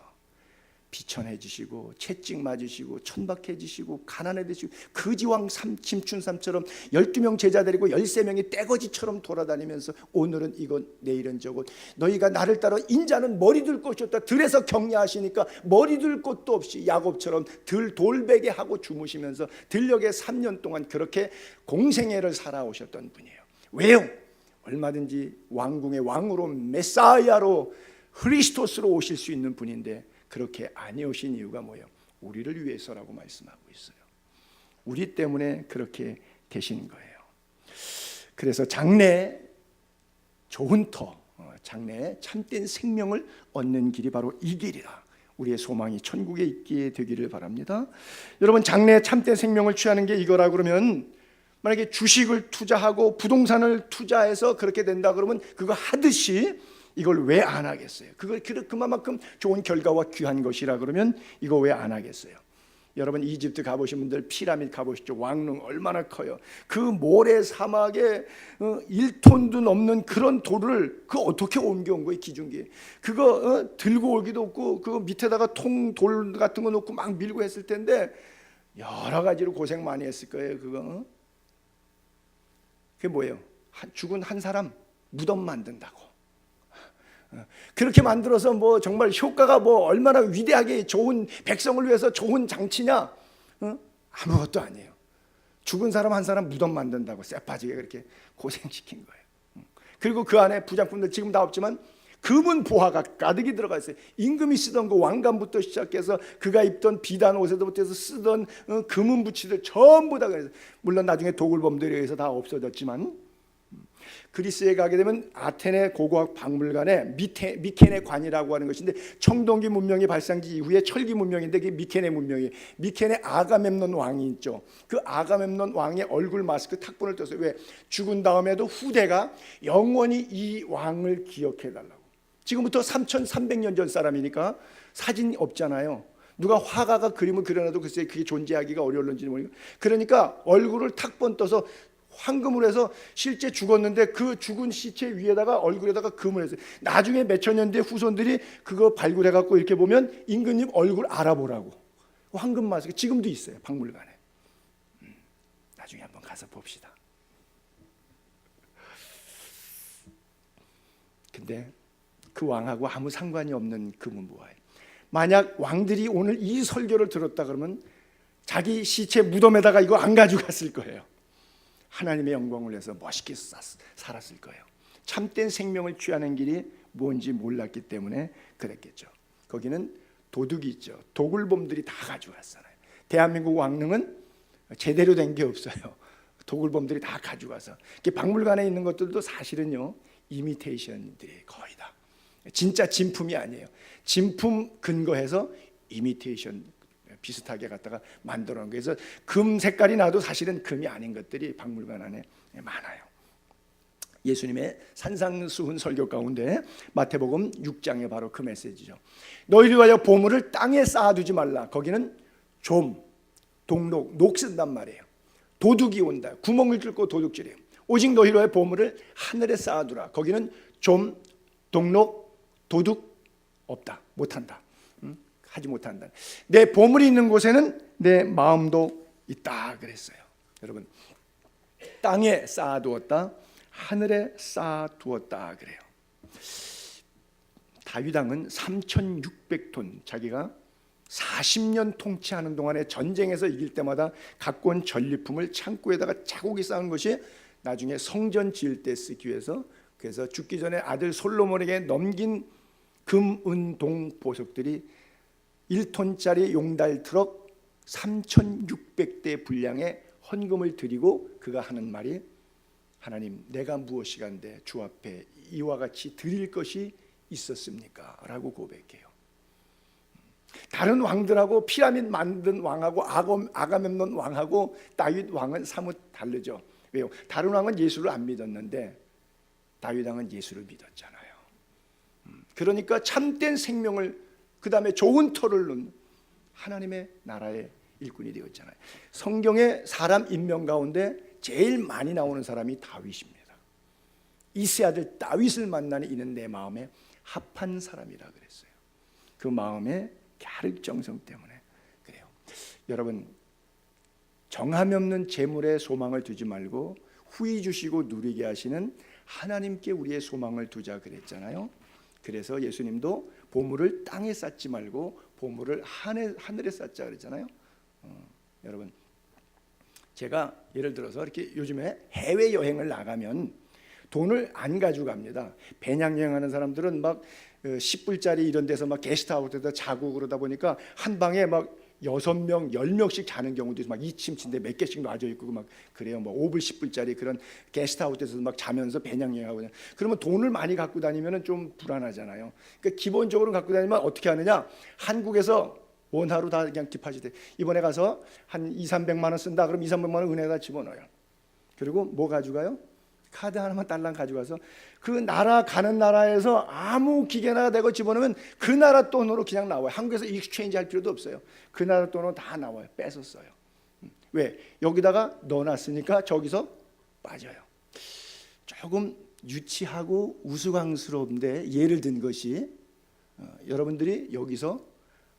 비천해지시고 채찍 맞으시고 천박해지시고 가난해지시고 거지왕 심춘삼처럼 12명 제자 데리고 13명이 떼거지처럼 돌아다니면서 오늘은 이것 내일은 저것, 너희가 나를 따라 인자는 머리 둘 곳이 없다. 들에서 격려하시니까 머리 둘 곳도 없이 야곱처럼 들 돌베개 하고 주무시면서 들녘에 3년 동안 그렇게 공생애를 살아오셨던 분이에요. 왜요? 얼마든지 왕궁의 왕으로 메사야로 크리스토스로 오실 수 있는 분인데 그렇게 안 오신 이유가 뭐예요? 우리를 위해서라고 말씀하고 있어요. 우리 때문에 그렇게 되신 거예요. 그래서 장래에 좋은 터, 장래에 참된 생명을 얻는 길이 바로 이 길이다. 우리의 소망이 천국에 있게 되기를 바랍니다. 여러분, 장래에 참된 생명을 취하는 게 이거라 그러면, 만약에 주식을 투자하고 부동산을 투자해서 그렇게 된다 그러면 그거 하듯이 이걸 왜 안 하겠어요? 그만큼 좋은 결과와 귀한 것이라 그러면 이거 왜 안 하겠어요? 여러분, 이집트 가보신 분들 피라미드 가보시죠. 왕릉 얼마나 커요. 그 모래 사막에 1톤도 넘는 그런 돌을 그 어떻게 옮겨온 거예요? 기중기에 그거 들고 오기도 없고 그 밑에다가 통돌 같은 거 놓고 막 밀고 했을 텐데 여러 가지로 고생 많이 했을 거예요. 그게 뭐예요? 죽은 한 사람 무덤 만든다고. 그렇게 만들어서 뭐 정말 효과가 뭐 얼마나 위대하게 좋은, 백성을 위해서 좋은 장치냐? 아무것도 아니에요. 죽은 사람 한 사람 무덤 만든다고 쎄빠지게 그렇게 고생시킨 거예요. 그리고 그 안에 부장품들 지금 다 없지만 금은 보화가 가득히 들어가 있어요. 임금이 쓰던 그 왕관부터 시작해서 그가 입던 비단 옷에서부터 해서 쓰던 금은 부치들 전부 다 그래서, 물론 나중에 도굴범들에 의해서 다 없어졌지만, 그리스에 가게 되면 아테네 고고학 박물관에 미케네 관이라고 하는 것인데, 청동기 문명이 발상지 이후에 철기 문명인데 그게 미케네 문명이에요. 미케네 아가멤논 왕이 있죠. 그 아가멤논 왕의 얼굴 마스크 탁본을 떴어요. 왜? 죽은 다음에도 후대가 영원히 이 왕을 기억해 달라고. 지금부터 3300년 전 사람이니까 사진이 없잖아요. 누가 화가가 그림을 그려놔도 글쎄 그게 존재하기가 어려울는지 모르겠어요. 그러니까 얼굴을 탁번 떠서 황금으로 해서 실제 죽었는데 그 죽은 시체 위에다가 얼굴에다가 금을 했어요. 나중에 몇천 년 뒤에 후손들이 그거 발굴해갖고 이렇게 보면 임금님 얼굴 알아보라고. 황금 마스크 지금도 있어요, 박물관에. 나중에 한번 가서 봅시다. 근데 그 왕하고 아무 상관이 없는 금은 뭐예요? 만약 왕들이 오늘 이 설교를 들었다 그러면 자기 시체 무덤에다가 이거 안 가져갔을 거예요. 하나님의 영광을 위해서 멋있게 살았을 거예요. 참된 생명을 취하는 길이 뭔지 몰랐기 때문에 그랬겠죠. 거기는 도둑이 있죠. 도굴범들이 다 가져갔잖아요. 대한민국 왕릉은 제대로 된 게 없어요. 도굴범들이 다 가져가서. 박물관에 있는 것들도 사실은요, 이미테이션들이 거의 다. 진짜 진품이 아니에요. 진품 근거해서 이미테이션 비슷하게 갖다가 만들어 놓은 거예요. 그래서 금 색깔이 나도 사실은 금이 아닌 것들이 박물관 안에 많아요. 예수님의 산상수훈 설교 가운데 마태복음 6장에 바로 그 메시지죠. 너희를 위하여 보물을 땅에 쌓아두지 말라. 거기는 좀, 동록, 녹 쓴단 말이에요. 도둑이 온다. 구멍을 뚫고 도둑질해요. 오직 너희를 위하여 보물을 하늘에 쌓아두라. 거기는 좀, 동록, 도둑 없다. 못한다. 하지 못한다. 내 보물이 있는 곳에는 내 마음도 있다 그랬어요. 여러분, 땅에 쌓아두었다, 하늘에 쌓아두었다 그래요. 다윗 왕은 3600톤, 자기가 40년 통치하는 동안에 전쟁에서 이길 때마다 갖고 온 전리품을 창고에다가 차곡히 쌓은 것이 나중에 성전 지을 때 쓰기 위해서, 그래서 죽기 전에 아들 솔로몬에게 넘긴 금, 은, 동 보석들이 1톤짜리 용달 트럭 3600대 분량의 헌금을 드리고 그가 하는 말이, 하나님, 내가 무엇이간데 주 앞에 이와 같이 드릴 것이 있었습니까? 라고 고백해요. 다른 왕들하고 피라미드 만든 왕하고 아가멤논 왕하고 다윗 왕은 사뭇 다르죠. 왜요? 다른 왕은 예수를 안 믿었는데 다윗 왕은 예수를 믿었잖아요. 그러니까 참된 생명을, 그 다음에 좋은 터를 놓는 하나님의 나라의 일꾼이 되었잖아요. 성경의 사람 인명 가운데 제일 많이 나오는 사람이 다윗입니다. 이세 아들 다윗을 만나는 이는 내 마음에 합한 사람이라 그랬어요. 그 마음의 갸륵정성 때문에 그래요. 여러분, 정함이 없는 재물에 소망을 두지 말고 후히 주시고 누리게 하시는 하나님께 우리의 소망을 두자 그랬잖아요. 그래서 예수님도 보물을 땅에 쌓지 말고 보물을 하늘에 쌓자 그랬잖아요. 여러분, 제가 예를 들어서 이렇게 요즘에 해외 여행을 나가면 돈을 안 가져갑니다. 배낭여행하는 사람들은 막 10불짜리 이런 데서 막 게스트하우스에서 자고 그러다 보니까 한 방에 막 6명, 10명씩 자는 경우도 있고 막 2층 침대 몇 개씩 놔져 있고 막 그래요. 뭐 5불, 10불짜리 그런 게스트하우스에서 막 자면서 배낭여행하고. 그러면 돈을 많이 갖고 다니면 좀 불안하잖아요. 그러니까 기본적으로 갖고 다니면 어떻게 하느냐? 한국에서 원화로 다 그냥 디파짓해. 이번에 가서 한 200~300만 원 쓴다. 그럼 200~300만 원 은행에다 집어넣어요. 그리고 뭐 가져가요? 카드 하나만 딸랑 가져가서 그 나라 가는 나라에서 아무 기계나 대고 집어넣으면 그 나라 돈으로 그냥 나와요. 한국에서 익스체인지 할 필요도 없어요. 그 나라 돈으로 다 나와요. 뺏어 써요. 왜? 여기다가 넣어놨으니까 저기서 빠져요. 조금 유치하고 우스꽝스러운데 예를 든 것이 여러분들이 여기서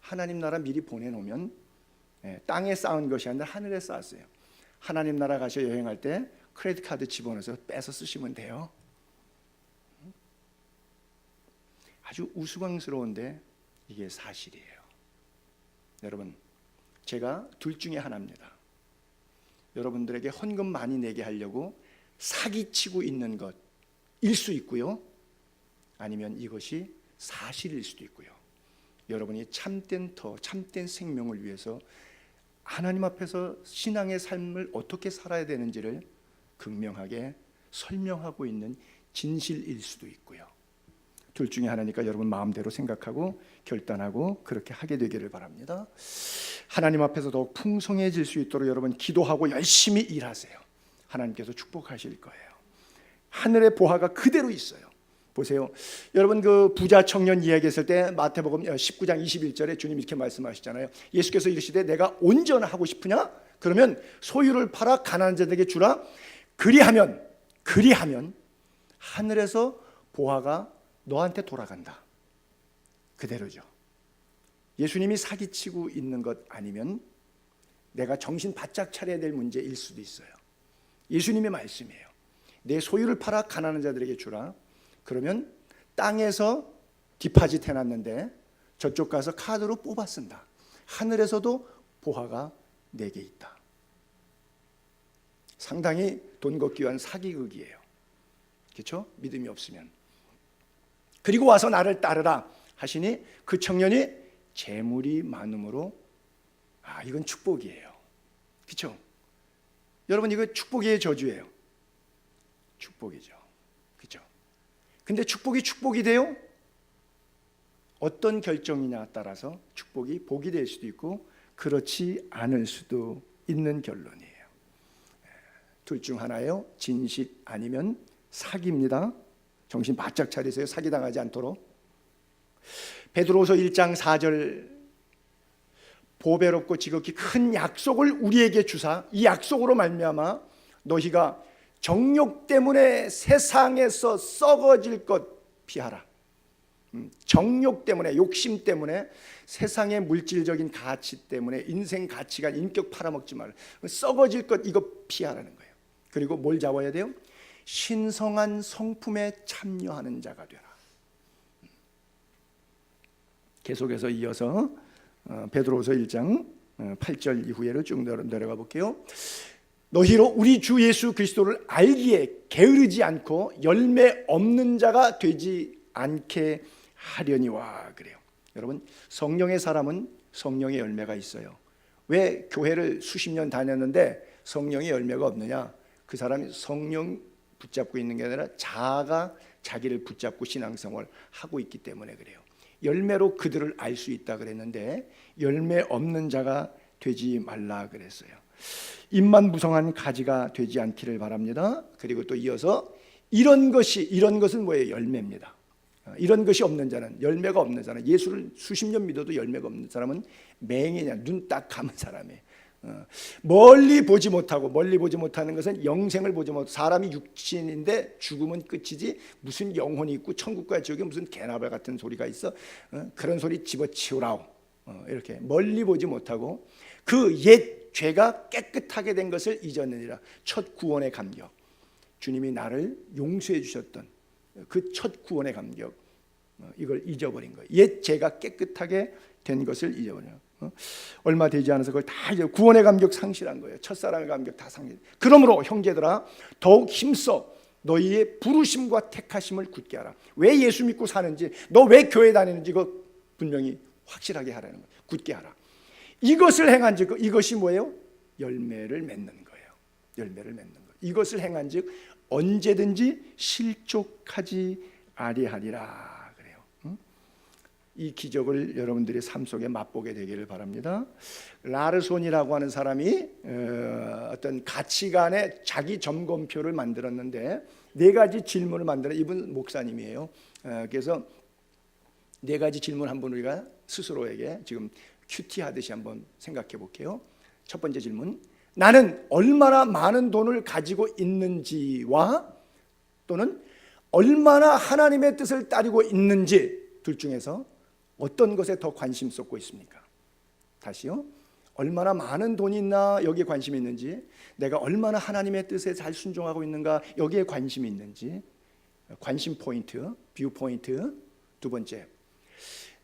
하나님 나라 미리 보내놓으면 땅에 쌓은 것이 아니라 하늘에 쌓았어요. 하나님 나라 가셔 여행할 때 크레딧 카드 집어넣어서 빼서 쓰시면 돼요. 아주 우스꽝스러운데 이게 사실이에요. 여러분, 제가 둘 중에 하나입니다. 여러분들에게 헌금 많이 내게 하려고 사기치고 있는 것일 수 있고요, 아니면 이것이 사실일 수도 있고요. 여러분이 참된 참된 생명을 위해서 하나님 앞에서 신앙의 삶을 어떻게 살아야 되는지를 극명하게 설명하고 있는 진실일 수도 있고요. 둘 중에 하나니까 여러분 마음대로 생각하고 결단하고 그렇게 하게 되기를 바랍니다. 하나님 앞에서 더욱 풍성해질 수 있도록 여러분 기도하고 열심히 일하세요. 하나님께서 축복하실 거예요. 하늘의 보화가 그대로 있어요. 보세요. 여러분 그 부자 청년 이야기했을 때 마태복음 19장 21절에 주님 이렇게 말씀하시잖아요. 예수께서 이르시되 내가 온전하고 싶으냐? 그러면 소유를 팔아 가난한 자들에게 주라. 그리하면 하늘에서 보화가 너한테 돌아간다. 그대로죠. 예수님이 사기치고 있는 것 아니면 내가 정신 바짝 차려야 될 문제일 수도 있어요. 예수님의 말씀이에요. 내 소유를 팔아 가난한 자들에게 주라. 그러면 땅에서 디파짓 해놨는데 저쪽 가서 카드로 뽑아 쓴다. 하늘에서도 보화가 내게 있다. 상당히 돈 걷기 위한 사기극이에요. 그렇죠? 믿음이 없으면. 그리고 와서 나를 따르라 하시니 그 청년이 재물이 많음으로 이건 축복이에요. 그렇죠? 여러분 이거 축복이에요, 저주예요? 축복이죠. 그렇죠? 근데 축복이 돼요? 어떤 결정이냐에 따라서 축복이 복이 될 수도 있고 그렇지 않을 수도 있는 결론이에요. 둘 중 하나예요. 진실 아니면 사기입니다. 정신 바짝 차리세요. 사기당하지 않도록. 베드로후서 1장 4절 보배롭고 지극히 큰 약속을 우리에게 주사 이 약속으로 말미암아 너희가 정욕 때문에 세상에서 썩어질 것 피하라. 정욕 때문에, 욕심 때문에, 세상의 물질적인 가치 때문에, 인생 가치관, 인격 팔아먹지 말라. 썩어질 것 이거 피하라는 거예요. 그리고 뭘 잡아야 돼요? 신성한 성품에 참여하는 자가 되라. 계속해서 이어서 베드로후서 1장 8절 이후에를 쭉 내려가 볼게요. 너희로 우리 주 예수 그리스도를 알기에 게으르지 않고 열매 없는 자가 되지 않게 하려니와 그래요. 여러분 성령의 사람은 성령의 열매가 있어요. 왜 교회를 수십 년 다녔는데 성령의 열매가 없느냐? 그 사람이 성령 붙잡고 있는 게 아니라 자아가 자기를 붙잡고 신앙생활을 하고 있기 때문에 그래요. 열매로 그들을 알 수 있다 그랬는데 열매 없는 자가 되지 말라 그랬어요. 입만 무성한 가지가 되지 않기를 바랍니다. 그리고 또 이어서 이런 것은 뭐예요? 열매입니다. 이런 것이 없는 자는, 열매가 없는 자는, 예수를 수십 년 믿어도 열매가 없는 사람은 맹이냐, 눈 딱 감은 사람이에요. 멀리 보지 못하는 것은 영생을 보지 못하고, 사람이 육신인데 죽으면 끝이지 무슨 영혼이 있고 천국과 지옥에 무슨 개나발 같은 소리가 있어. 그런 소리 집어치우라오. 이렇게 멀리 보지 못하고 그 옛 죄가 깨끗하게 된 것을 잊었느니라. 첫 구원의 감격, 주님이 나를 용서해 주셨던 그 첫 구원의 감격, 이걸 잊어버린 거예요. 옛 죄가 깨끗하게 된 것을 잊어버려요. 얼마 되지 않아서 그걸 다 이제 구원의 감격 상실한 거예요. 첫사랑의 감격 다 상실. 그러므로 형제들아 더욱 힘써 너희의 부르심과 택하심을 굳게 하라. 왜 예수 믿고 사는지, 너 왜 교회 다니는지 이거 분명히 확실하게 하라는 거예요. 굳게 하라. 이것을 행한즉, 이것이 뭐예요? 열매를 맺는 거예요. 열매를 맺는 거예요. 이것을 행한즉 언제든지 실족하지 아니하리라. 이 기적을 여러분들의 삶 속에 맛보게 되기를 바랍니다. 라르손이라고 하는 사람이 어떤 가치관의 자기 점검표를 만들었는데 네 가지 질문을 만들어, 이분 목사님이에요. 그래서 네 가지 질문 한번 우리가 스스로에게 지금 큐티 하듯이 한번 생각해 볼게요. 첫 번째 질문, 나는 얼마나 많은 돈을 가지고 있는지와 또는 얼마나 하나님의 뜻을 따르고 있는지, 둘 중에서 어떤 것에 더 관심 쏟고 있습니까? 다시요. 얼마나 많은 돈이 있나 여기에 관심이 있는지, 내가 얼마나 하나님의 뜻에 잘 순종하고 있는가 여기에 관심이 있는지, 관심 포인트, 뷰 포인트. 두 번째,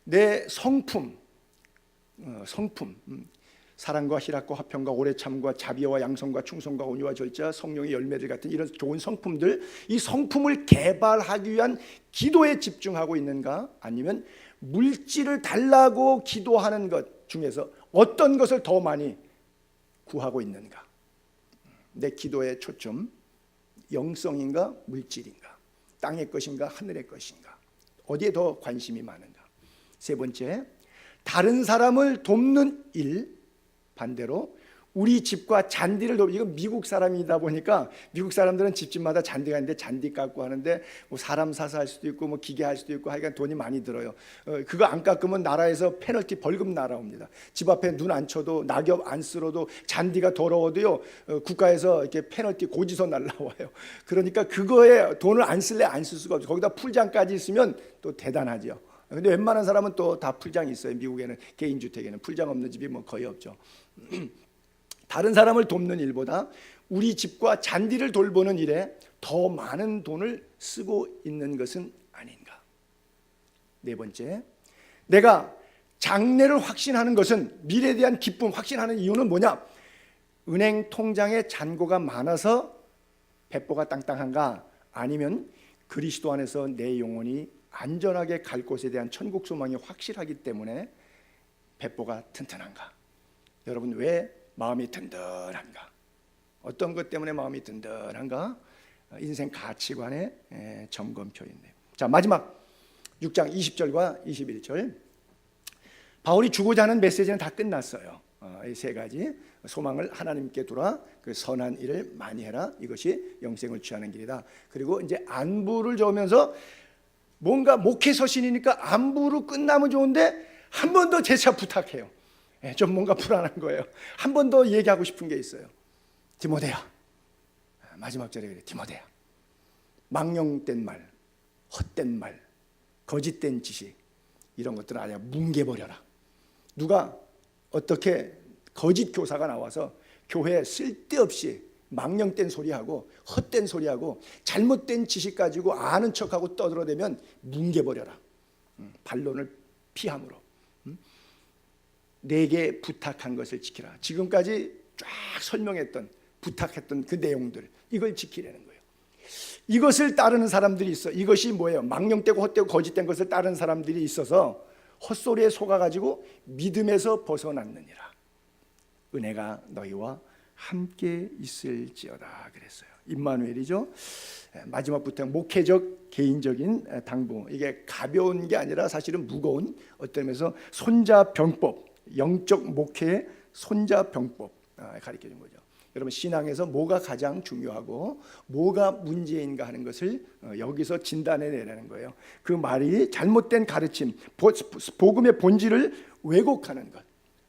내 성품, 사랑과 희락과 화평과 오래 참과 자비와 양성과 충성과 온유와 절자, 성령의 열매들 같은 이런 좋은 성품들, 이 성품을 개발하기 위한 기도에 집중하고 있는가, 아니면 물질을 달라고 기도하는 것 중에서 어떤 것을 더 많이 구하고 있는가? 내 기도의 초점, 영성인가 물질인가, 땅의 것인가 하늘의 것인가, 어디에 더 관심이 많은가? 세 번째, 다른 사람을 돕는 일, 반대로 우리 집과 잔디를 돕는, 이건 미국 사람이다 보니까 미국 사람들은 집집마다 잔디가 있는데 잔디 깎고 하는데 뭐 사람 사서 할 수도 있고 뭐 기계 할 수도 있고 하여간 돈이 많이 들어요. 그거 안 깎으면 나라에서 페널티 벌금 날아옵니다. 집 앞에 눈 안 쳐도 낙엽 안 쓸어도 잔디가 더러워도요, 국가에서 이렇게 페널티 고지서 날라와요. 그러니까 그거에 돈을 안 쓸래 안 쓸 수가 없죠. 거기다 풀장까지 있으면 또 대단하죠. 근데 웬만한 사람은 또 다 풀장이 있어요. 미국에는 개인주택에는 풀장 없는 집이 뭐 거의 없죠. 다른 사람을 돕는 일보다 우리 집과 잔디를 돌보는 일에 더 많은 돈을 쓰고 있는 것은 아닌가? 네 번째, 내가 장래를 확신하는 것은, 미래에 대한 기쁨 확신하는 이유는 뭐냐? 은행 통장에 잔고가 많아서 배포가 땅땅한가? 아니면 그리스도 안에서 내 영혼이 안전하게 갈 곳에 대한 천국 소망이 확실하기 때문에 배포가 튼튼한가? 여러분, 왜 마음이 든든한가? 어떤 것 때문에 마음이 든든한가? 인생 가치관의 점검표인데요. 자, 마지막 6장 20절과 21절. 바울이 주고자 하는 메시지는 다 끝났어요. 이 세 가지 소망을 하나님께 두라, 그 선한 일을 많이 해라, 이것이 영생을 취하는 길이다. 그리고 이제 안부를 적으면서 뭔가 목회 서신이니까 안부로 끝나면 좋은데 한 번 더 재차 부탁해요. 좀 뭔가 불안한 거예요. 한 번 더 얘기하고 싶은 게 있어요. 디모데야, 마지막 절에 그래. 디모데야, 망령된 말, 헛된 말, 거짓된 지식, 이런 것들은 아니야 뭉개버려라. 누가 어떻게 거짓 교사가 나와서 교회에 쓸데없이 망령된 소리하고 헛된 소리하고 잘못된 지식 가지고 아는 척하고 떠들어대면 뭉개버려라. 반론을 피함으로. 내게 부탁한 것을 지키라. 지금까지 쫙 설명했던, 부탁했던 그 내용들, 이걸 지키라는 거예요. 이것을 따르는 사람들이 있어. 이것이 뭐예요? 망령되고 헛되고 거짓된 것을 따르는 사람들이 있어서 헛소리에 속아가지고 믿음에서 벗어났느니라. 은혜가 너희와 함께 있을지어다 그랬어요. 임마누엘이죠. 마지막부터 목회적 개인적인 당부, 이게 가벼운 게 아니라 사실은 무거운, 어떤 의미에서 손자병법, 영적 목회의 손자병법 가르쳐 준 거죠. 여러분, 신앙에서 뭐가 가장 중요하고 뭐가 문제인가 하는 것을 여기서 진단해 내라는 거예요. 그 말이 잘못된 가르침, 복음의 본질을 왜곡하는 것,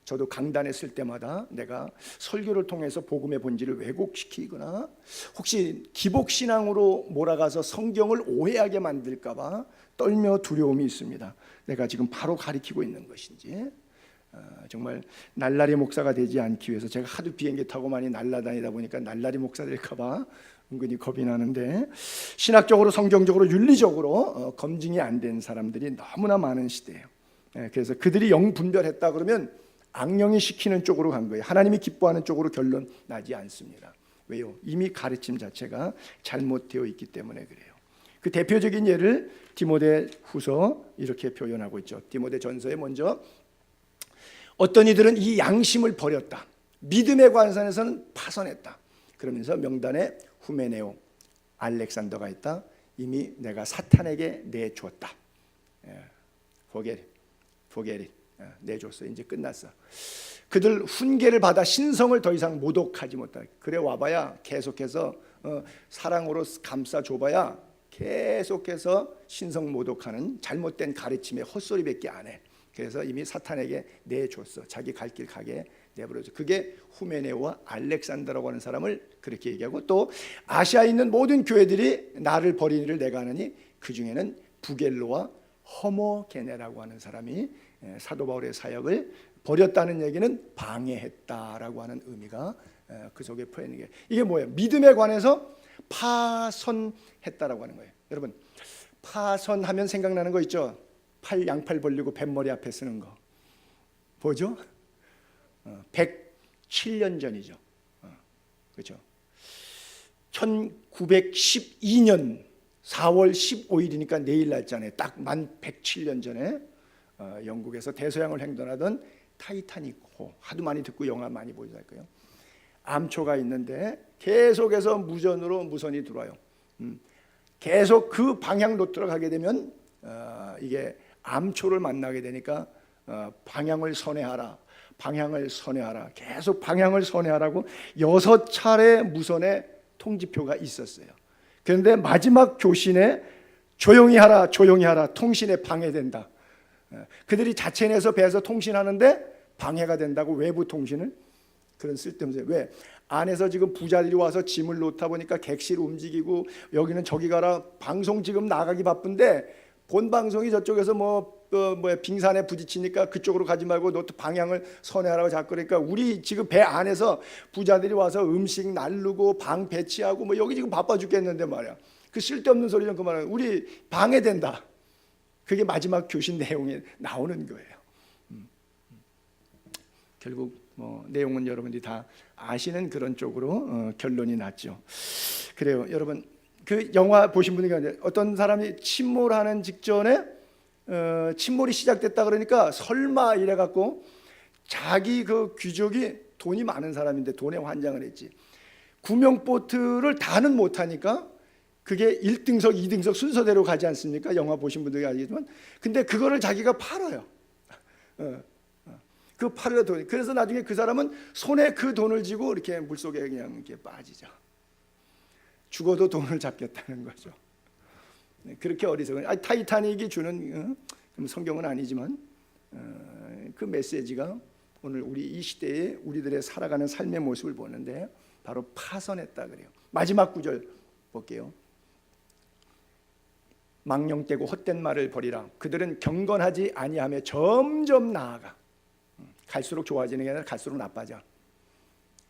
저도 강단에 쓸 때마다 내가 설교를 통해서 복음의 본질을 왜곡시키거나 혹시 기복신앙으로 몰아가서 성경을 오해하게 만들까 봐 떨며 두려움이 있습니다. 내가 지금 바로 가리키고 있는 것인지. 정말 날라리 목사가 되지 않기 위해서 제가 하도 비행기 타고 많이 날아다니다 보니까 날라리 목사 될까 봐 은근히 겁이 나는데, 신학적으로 성경적으로 윤리적으로 검증이 안 된 사람들이 너무나 많은 시대예요. 그래서 그들이 영 분별했다 그러면 악령이 시키는 쪽으로 간 거예요. 하나님이 기뻐하는 쪽으로 결론 나지 않습니다. 왜요? 이미 가르침 자체가 잘못되어 있기 때문에 그래요. 그 대표적인 예를 디모데후서 이렇게 표현하고 있죠. 디모데전서에 먼저 어떤 이들은 이 양심을 버렸다, 믿음의 관선에서는 파선했다. 그러면서 명단에 후메네오, 알렉산더가 있다. 이미 내가 사탄에게 내줬다. 포게릿 내줬어. 이제 끝났어. 그들 훈계를 받아 신성을 더 이상 모독하지 못하다. 그래 와봐야 계속해서 사랑으로 감싸줘봐야 계속해서 신성 모독하는 잘못된 가르침의 헛소리밖에 안 해. 그래서 이미 사탄에게 내줬어. 자기 갈 길 가게 내버려줘. 그게 후메네오와 알렉산더라고 하는 사람을 그렇게 얘기하고, 또 아시아에 있는 모든 교회들이 나를 버린 일을 내가 하느니 그 중에는 부겔로와 허모게네라고 하는 사람이 사도 바울의 사역을 버렸다는 얘기는 방해했다라고 하는 의미가 그 속에 포함되는 게, 이게 뭐예요? 믿음에 관해서 파선했다라고 하는 거예요. 여러분, 파선하면 생각나는 거 있죠? 양팔 벌리고 뱃머리 앞에 쓰는 거 뭐죠? 107년 전이죠. 그렇죠? 1912년 4월 15일이니까 내일 날짜네. 딱 만 107년 전에 영국에서 대서양을 횡단하던 타이타닉호, 하도 많이 듣고 영화 많이 보셨을 거예요. 암초가 있는데 계속해서 무선이 들어와요. 계속 그 방향 루트로 가게 되면 이게 암초를 만나게 되니까 방향을 선회하라, 계속 방향을 선회하라고 6차례 무선의 통지표가 있었어요. 그런데 마지막 교신에 조용히 하라, 통신에 방해된다. 그들이 자체 내서 배에서 통신하는데 방해가 된다고, 외부 통신을. 그런 쓸데없어요. 왜? 안에서 지금 부자들이 와서 짐을 놓다 보니까 객실 움직이고 여기는 저기 가라, 방송 지금 나가기 바쁜데 본 방송이 저쪽에서 빙산에 부딪히니까 그쪽으로 가지 말고 너 또 방향을 선회하라고 자꾸 그러니까, 우리 지금 배 안에서 부자들이 와서 음식 날르고 방 배치하고 여기 지금 바빠 죽겠는데 말이야. 그 쓸데없는 소리 좀 그만하고, 우리 방해된다. 그게 마지막 교신 내용에 나오는 거예요. 결국 내용은 여러분들이 다 아시는 그런 쪽으로 결론이 났죠. 그래요, 여러분. 그 영화 보신 분이 어떤 사람이 침몰하는 직전에 침몰이 시작됐다 그러니까 설마 이래갖고 자기 그 귀족이 돈이 많은 사람인데 돈에 환장을 했지. 구명보트를 다는 못하니까 그게 1등석, 2등석 순서대로 가지 않습니까? 영화 보신 분들이 알겠지만. 근데 그거를 자기가 팔아요. 그 팔으려 돈. 그래서 나중에 그 사람은 손에 그 돈을 쥐고 이렇게 물속에 그냥 이렇게 빠지죠. 죽어도 돈을 잡겠다는 거죠. 그렇게 어리석은. 타이타닉이 주는 성경은 아니지만 그 메시지가 오늘 우리 이 시대에 우리들의 살아가는 삶의 모습을 보는데 바로 파선했다 그래요. 마지막 구절 볼게요. 망령되고 헛된 말을 버리라. 그들은 경건하지 아니하며 점점 나아가. 갈수록 좋아지는 게 아니라 갈수록 나빠져.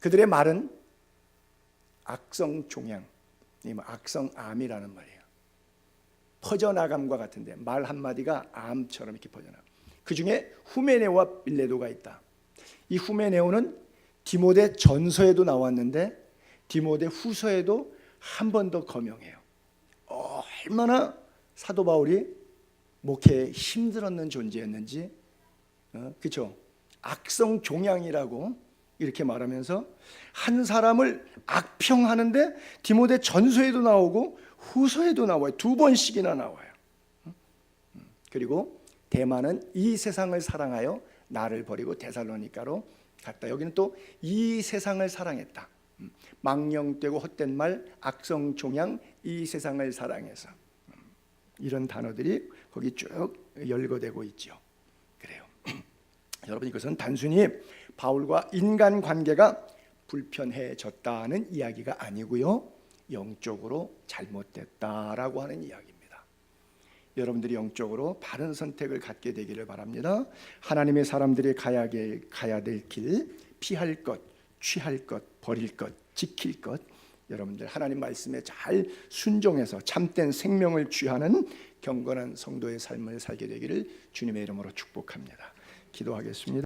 그들의 말은 악성종양, 악성암이라는 말이에요. 퍼져나감과 같은데 말 한마디가 암처럼 이렇게 퍼져나가. 그 중에 후메네오와 빌레도가 있다. 이 후메네오는 디모데 전서에도 나왔는데 디모데 후서에도 한 번 더 거명해요. 얼마나 사도 바울이 목회에 힘들었는 존재였는지. 그렇죠? 악성종양이라고 이렇게 말하면서 한 사람을 악평하는데 디모데 전서에도 나오고 후서에도 나와요. 2번씩이나 나와요. 그리고 대만은 이 세상을 사랑하여 나를 버리고 데살로니가로 갔다. 여기는 또 이 세상을 사랑했다. 망령되고 헛된 말, 악성종양, 이 세상을 사랑해서. 이런 단어들이 거기 쭉 열거되고 있죠. 그래요. 여러분, 이것은 단순히 바울과 인간 관계가 불편해졌다는 이야기가 아니고요, 영적으로 잘못됐다라고 하는 이야기입니다. 여러분들이 영적으로 바른 선택을 갖게 되기를 바랍니다. 하나님의 사람들이 가야 될 길, 피할 것, 취할 것, 버릴 것, 지킬 것, 여러분들 하나님 말씀에 잘 순종해서 참된 생명을 취하는 경건한 성도의 삶을 살게 되기를 주님의 이름으로 축복합니다. 기도하겠습니다.